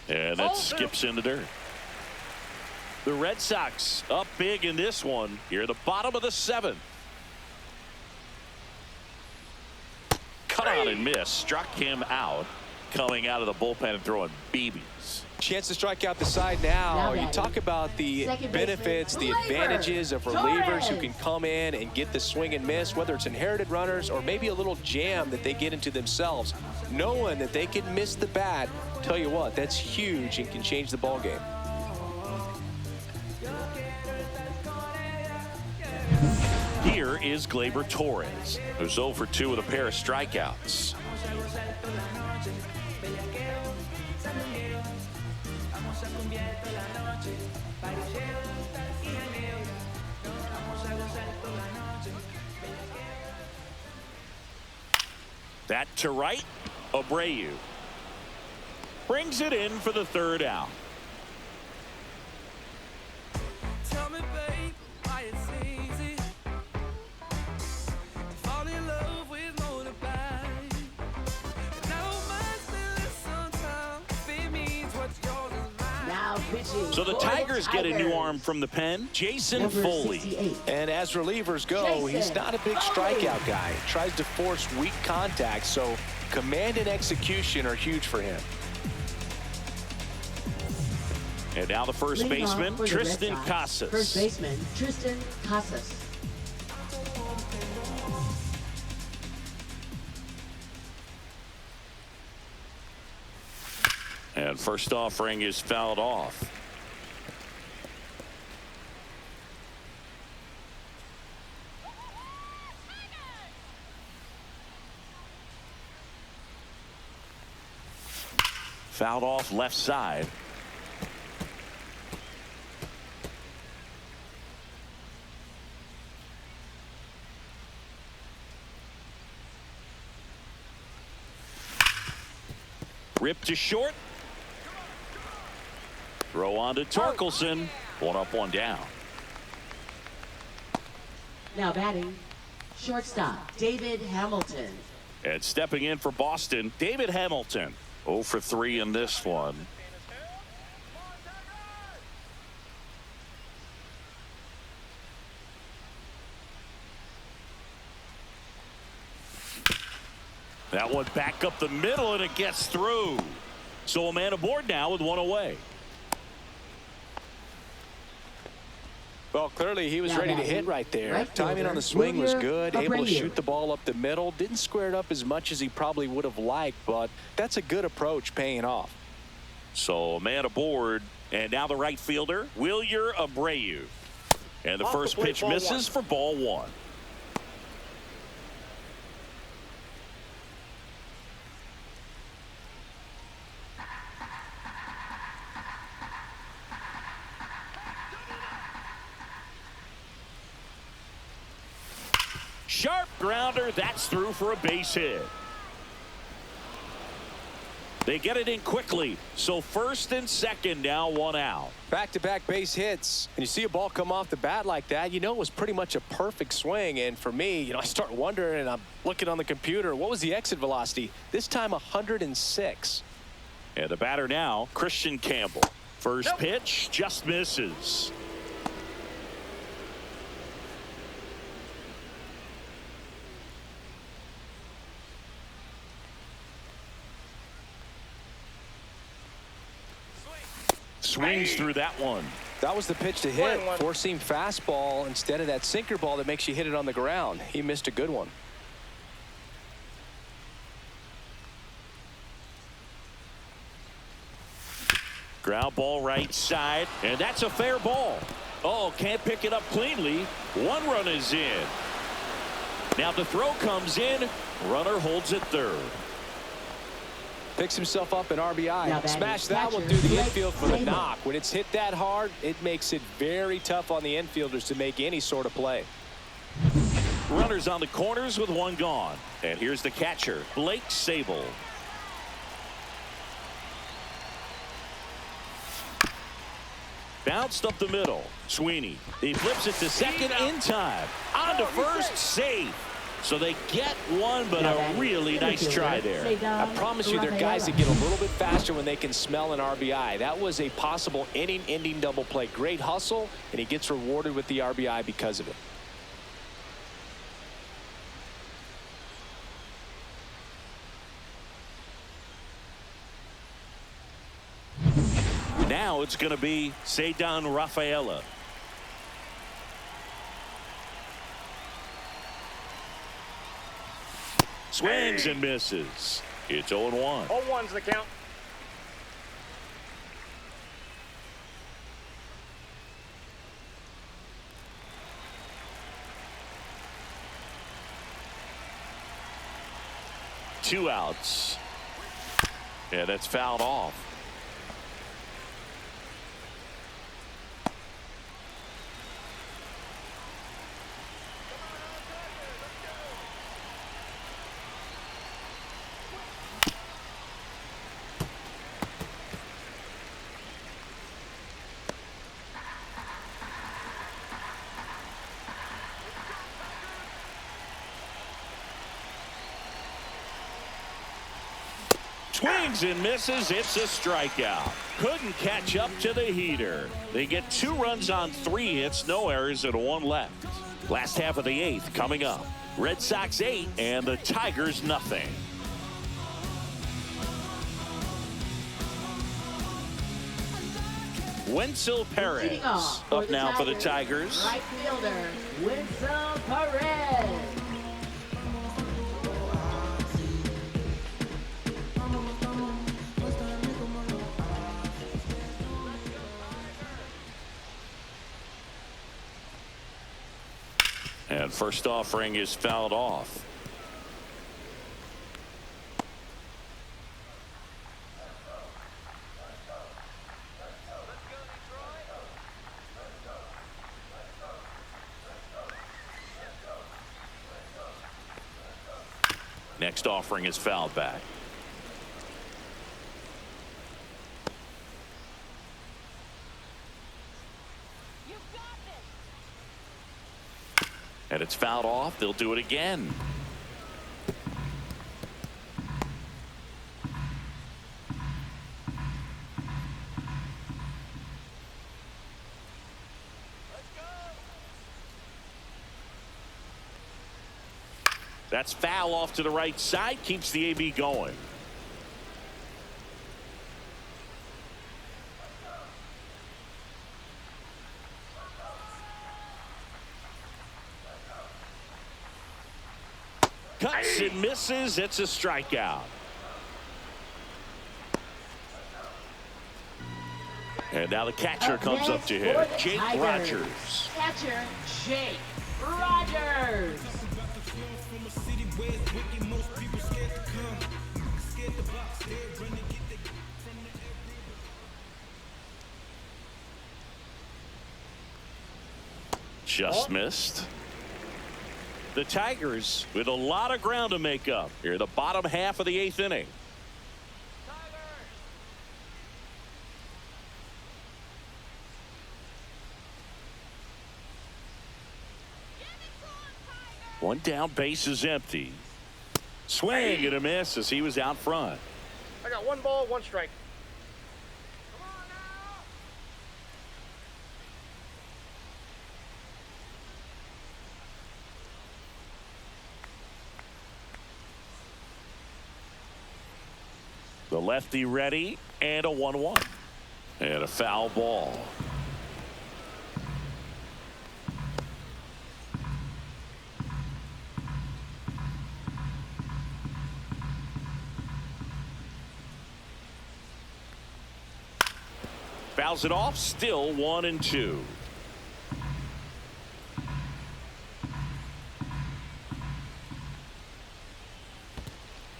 And that skips in the dirt. The Red Sox up big in this one here at the bottom of the 7th. Cut out and miss. Struck him out. Coming out of the bullpen and throwing BBs. Chance to strike out the side now. You talk about the benefits, the advantages of relievers who can come in and get the swing and miss, whether it's inherited runners or maybe a little jam that they get into themselves. Knowing that they can miss the bat, tell you what, that's huge and can change the ball game. Here is Gleyber Torres, who's 0 for 2 with a pair of strikeouts. That to right. Abreu brings it in for the 3rd out. Tell me, babe, why it's easy to fall in love with motorbike. Now my feeling sometimes it means what's yours is mine. Now pitching. So the for Tigers get a new arm from the pen, Jason Number Foley. 68. And as relievers go, he's not a big strikeout guy. Tries to force weak contact, so command and execution are huge for him. And now the first Leading off baseman, for the Tristan Red Sox, Casas. First baseman, Tristan Casas. And first offering is fouled off. Fouled off left side. Ripped to short. Throw on to Torkelson. 1 up, 1 down. Now batting, shortstop, David Hamilton. And stepping in for Boston, David Hamilton. 0 for 3 in this one. That one back up the middle, and it gets through. So a man aboard now with 1 away. Well, clearly he was Now ready to batting, hit right there. right Timing fielder, on the swing was Walker good. Able to Buehler. shoot the ball up the middle. Didn't square it up as much as he probably would have liked, but that's a good approach paying off. So a man aboard, and now the right fielder, Walker Buehler. And the Off first the plate, pitch ball misses for ball 1. Sharp grounder, that's through for a base hit. They get it in quickly, so first and second now, 1 out. Back-to-back base hits, and you see a ball come off the bat like that, you know it was pretty much a perfect swing. And for me, I start wondering, and I'm looking on the computer, what was the exit velocity? This time 106. And the batter now, Christian Campbell. First pitch just misses. Swings through that one. That was the pitch to hit. 1-1. Four-seam fastball instead of that sinker ball that makes you hit it on the ground. He missed a good one. Ground ball right side, and that's a fair ball. Oh, can't pick it up cleanly. 1 run is in. Now the throw comes in. Runner holds it third. Picks himself up an RBI. Now batting Smash that one catcher, through the Blake infield for the Snell. knock. When it's hit that hard, it makes it very tough on the infielders to make any sort of play. Runners on the corners with 1 gone. And here's the catcher, Blake Snell. Bounced up the middle. Sweeney. He flips it to second in time. On to first. Safe. So they get one, but a really nice try there. I promise you, there are guys that get a little bit faster when they can smell an RBI. That was a possible inning-ending double play. Great hustle, and he gets rewarded with the RBI because of it. Now it's going to be Ceddanne Rafaela. Swings and misses. It's 0-1. 0-1's the count. Two outs. Yeah, that's fouled off. Swings and misses. It's a strikeout. Couldn't catch up to the heater. They get 2 runs on 3 hits, no errors, and 1 left. Last half of the 8th coming up. Red Sox 8 and the Tigers nothing. Wenzel Perez up now for the Tigers. Right fielder, Wenzel Perez. And first offering is fouled off. Next offering is fouled back. And it's fouled off. They'll do it again. That's foul off to the right side. Keeps the AB going. Cuts and misses. It's a strikeout. And now the catcher comes up to him. Jake Rogers. Catcher Jake Rogers. Just missed. The Tigers with a lot of ground to make up here, the bottom half of the 8th inning. One down, base is empty. Swing and a miss as he was out front. I got 1 ball, 1 strike. The lefty ready, and a 1-1. And a foul ball. Fouls it off, still 1-2.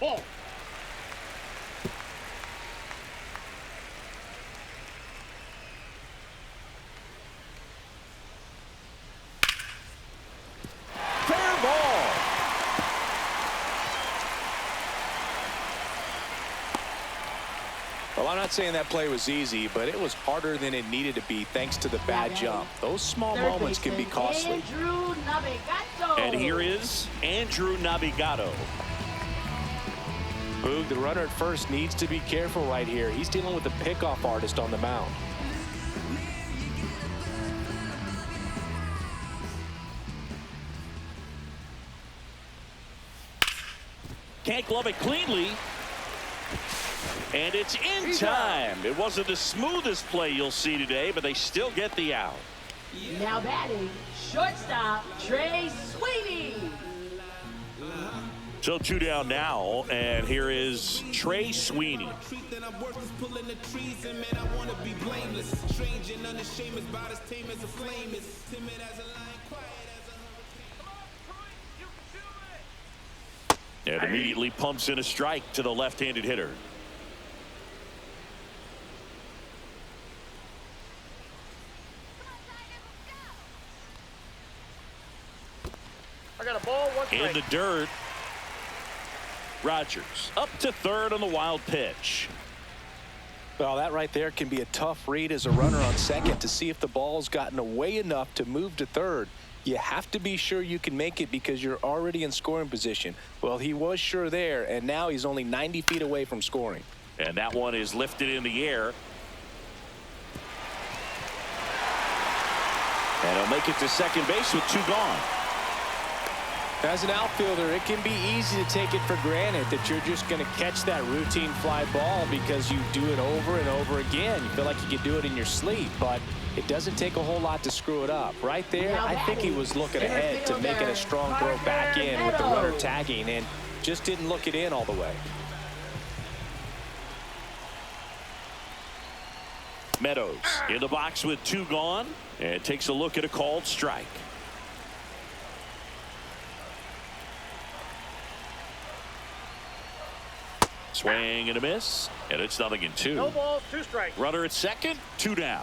Ball. Well, I'm not saying that play was easy, but it was harder than it needed to be thanks to the bad jump. Those small moments can be costly. Andrew Navigato. And here is Andrew Navigato. Boog, the runner at first needs to be careful right here. He's dealing with a pickoff artist on the mound. Can't glove it cleanly. And it's in time. It wasn't the smoothest play you'll see today, but they still get the out. Now batting, shortstop Trey Sweeney. So 2 down now, and here is Trey Sweeney. And immediately pumps in a strike to the left-handed hitter. I got a ball, one strike. In the dirt. Rogers up to third on the wild pitch. Well, that right there can be a tough read as a runner on second to see if the ball's gotten away enough to move to third. You have to be sure you can make it because you're already in scoring position. Well, he was sure there, and now he's only 90 feet away from scoring. And that one is lifted in the air. And he'll make it to second base with 2 gone. As an outfielder, it can be easy to take it for granted that you're just going to catch that routine fly ball because you do it over and over again. You feel like you can do it in your sleep, but it doesn't take a whole lot to screw it up. Right there, I think he was looking ahead to making a strong throw back in with the runner tagging and just didn't look it in all the way. Meadows in the box with 2 gone and takes a look at a called strike. Swing and a miss, and it's 0-2. No balls, 2 strikes. Runner at second, 2 down.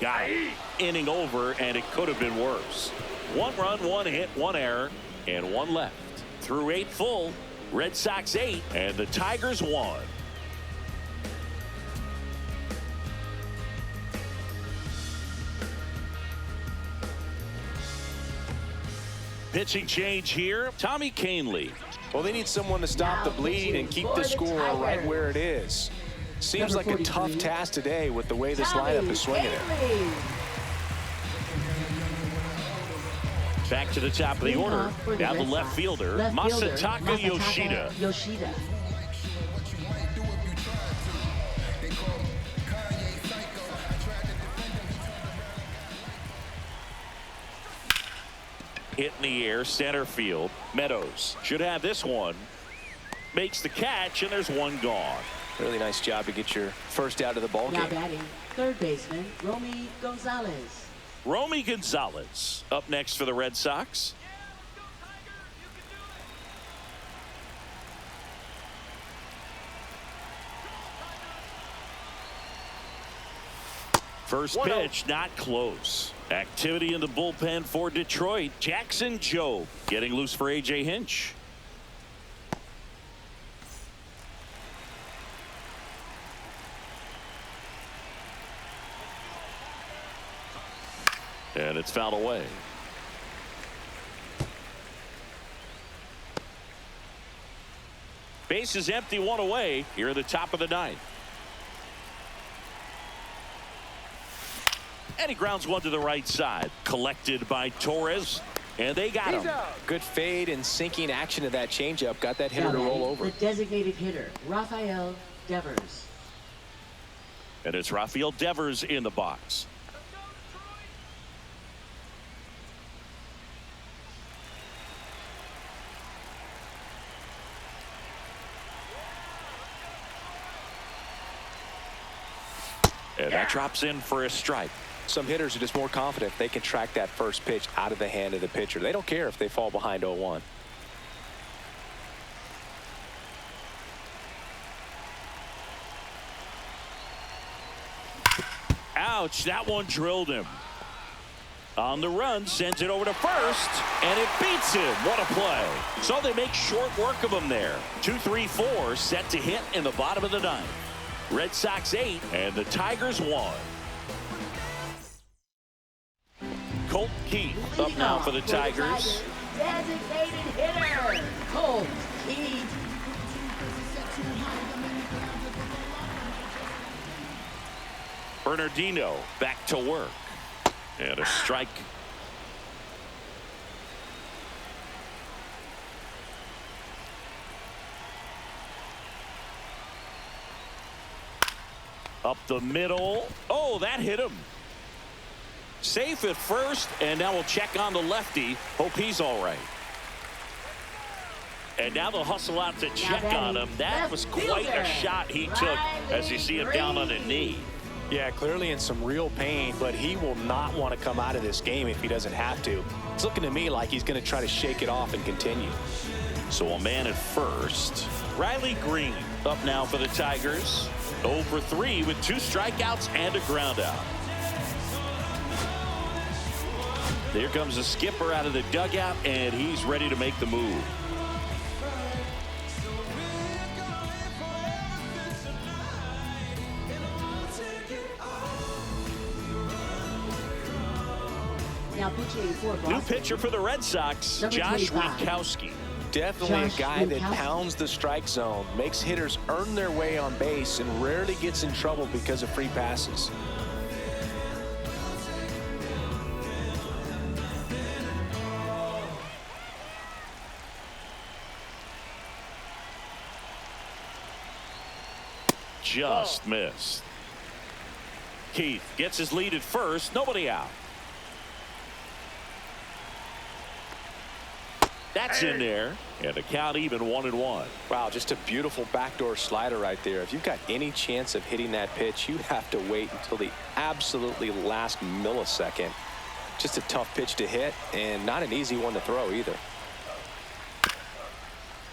Got it. Inning over, and it could have been worse. 1 run, 1 hit, 1 error, and 1 left. Through 8 full, Red Sox 8, and the Tigers 1. Pitching change here, Tommy Kahnle. Well, they need someone to stop the bleed and keep the score right where it is. Seems like a tough task today with the way this lineup is swinging it. Back to the top of the order. Now the left fielder, Masataka Yoshida. Hit in the air, center field. Meadows should have this one. Makes the catch, and there's 1 gone. Really nice job to get your first out of the ball Now game. batting, third baseman Romy Gonzalez. Romy Gonzalez up next for the Red Sox. First pitch, not close. Activity in the bullpen for Detroit. Jackson Jobe getting loose for A.J. Hinch. And it's fouled away. Base is empty, 1 away here at the top of the 9th. And he grounds 1 to the right side. Collected by Torres. And they got him. Good fade and sinking action of that changeup. Got that hitter to roll over. The designated hitter, Rafael Devers. And it's Rafael Devers in the box. And that drops in for a strike. Some hitters are just more confident they can track that first pitch out of the hand of the pitcher. They don't care if they fall behind 0-1. Ouch, that one drilled him. On the run, sends it over to first, and it beats him. What a play. So they make short work of him there. 2-3-4 set to hit in the bottom of the ninth. Red Sox 8 and the Tigers 1. Colt Keith up now for the Tigers. Designated hitter, Colt Keith. Bernardino back to work. And a strike. Up the middle. Oh, that hit him. Safe at first, and now we'll check on the lefty. Hope he's all right. And now they'll hustle out to check on him. That was quite a shot he took as you see him down on a knee. Yeah, clearly in some real pain, but he will not want to come out of this game if he doesn't have to. It's looking to me like he's going to try to shake it off and continue. So a man at first. Riley Green up now for the Tigers. 0 for 3 with 2 strikeouts and a ground out. There comes the skipper out of the dugout, and he's ready to make the move. Now pitching for Boston. New pitcher for the Red Sox, Number Josh 25. Winkowski. Definitely Josh a guy that Winkowski. pounds the strike zone, makes hitters earn their way on base, and rarely gets in trouble because of free passes. Just missed. Keith gets his lead at first. Nobody out. That's in there. And the count even 1-1. Wow, just a beautiful backdoor slider right there. If you've got any chance of hitting that pitch, you have to wait until the absolutely last millisecond. Just a tough pitch to hit, and not an easy one to throw either.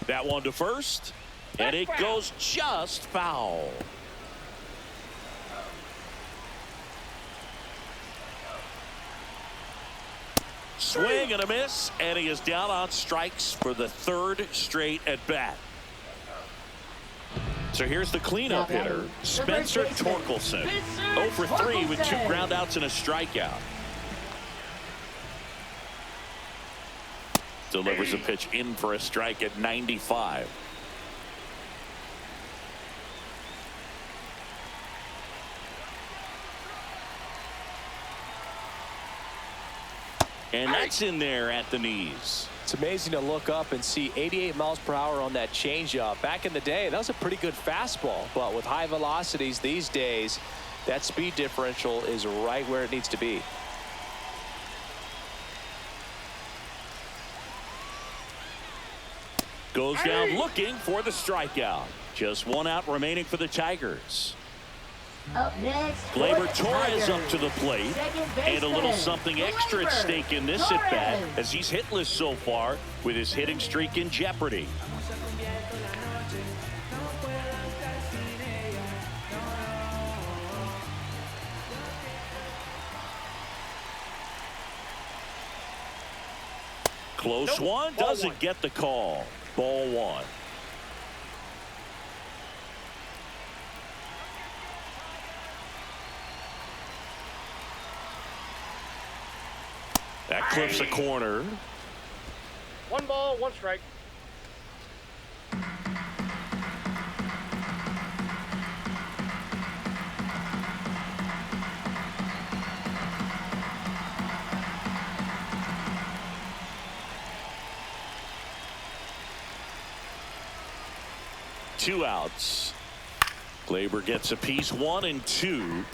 That one to first. And it goes just foul. Swing and a miss, and he is down on strikes for the 3rd straight at bat. So here's the cleanup hitter, Spencer Torkelson. 0 for 3 with 2 groundouts and a strikeout. Delivers a pitch in for a strike at 95. And that's in there at the knees. It's amazing to look up and see 88 miles per hour on that changeup. Back in the day, that was a pretty good fastball. But with high velocities these days, that speed differential is right where it needs to be. Goes down looking for the strikeout. Just 1 out remaining for the Tigers. Up next, Gleyber for the Torres up Tigers. to the plate. Second And a little baseman, something extra at Gleyber stake in this at bat Torres. as he's hitless so far with his hitting streak in jeopardy. Close one, doesn't get the call. Ball 1. That clips a corner. 1 ball, 1 strike. Two outs. Gleyber gets a piece, 1 and 2.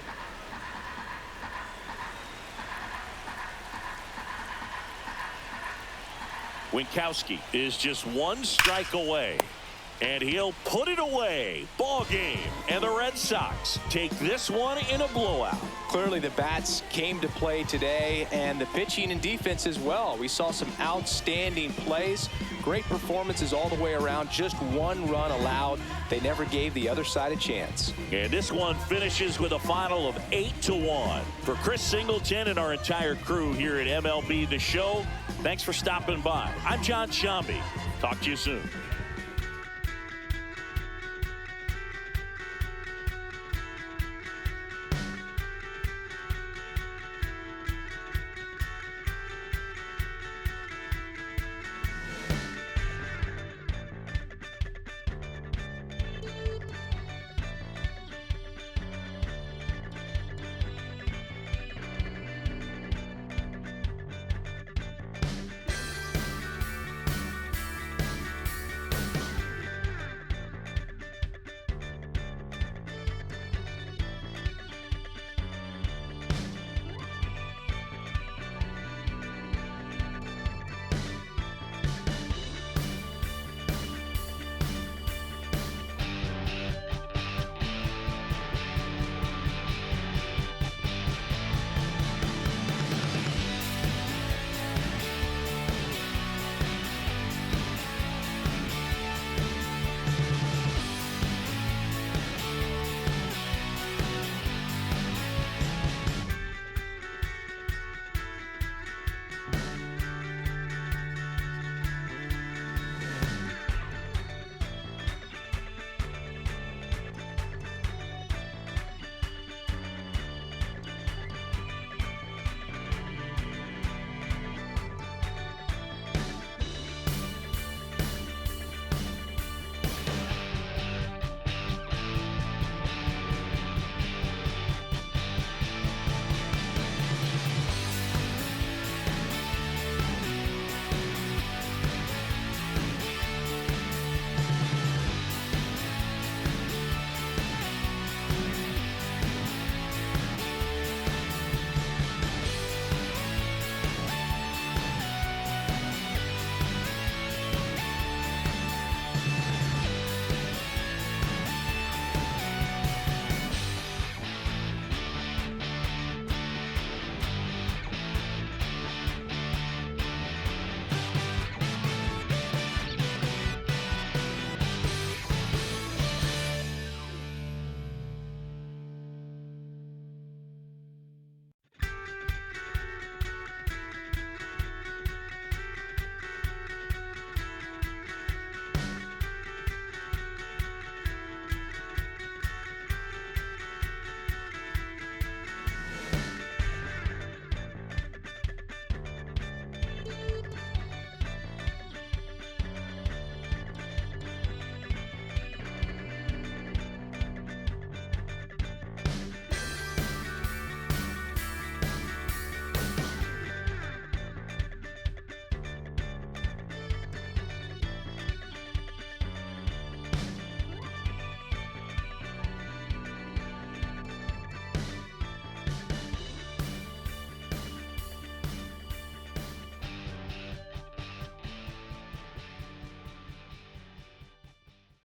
Winkowski is just 1 strike away. And he'll put it away. Ball game. And the Red Sox take this one in a blowout. Clearly the bats came to play today, and the pitching and defense as well. We saw some outstanding plays, great performances all the way around. Just one run allowed. They never gave the other side a chance. And this one finishes with a final of 8-1. For Chris Singleton and our entire crew here at MLB The Show, thanks for stopping by. I'm John Shambi. Talk to you soon.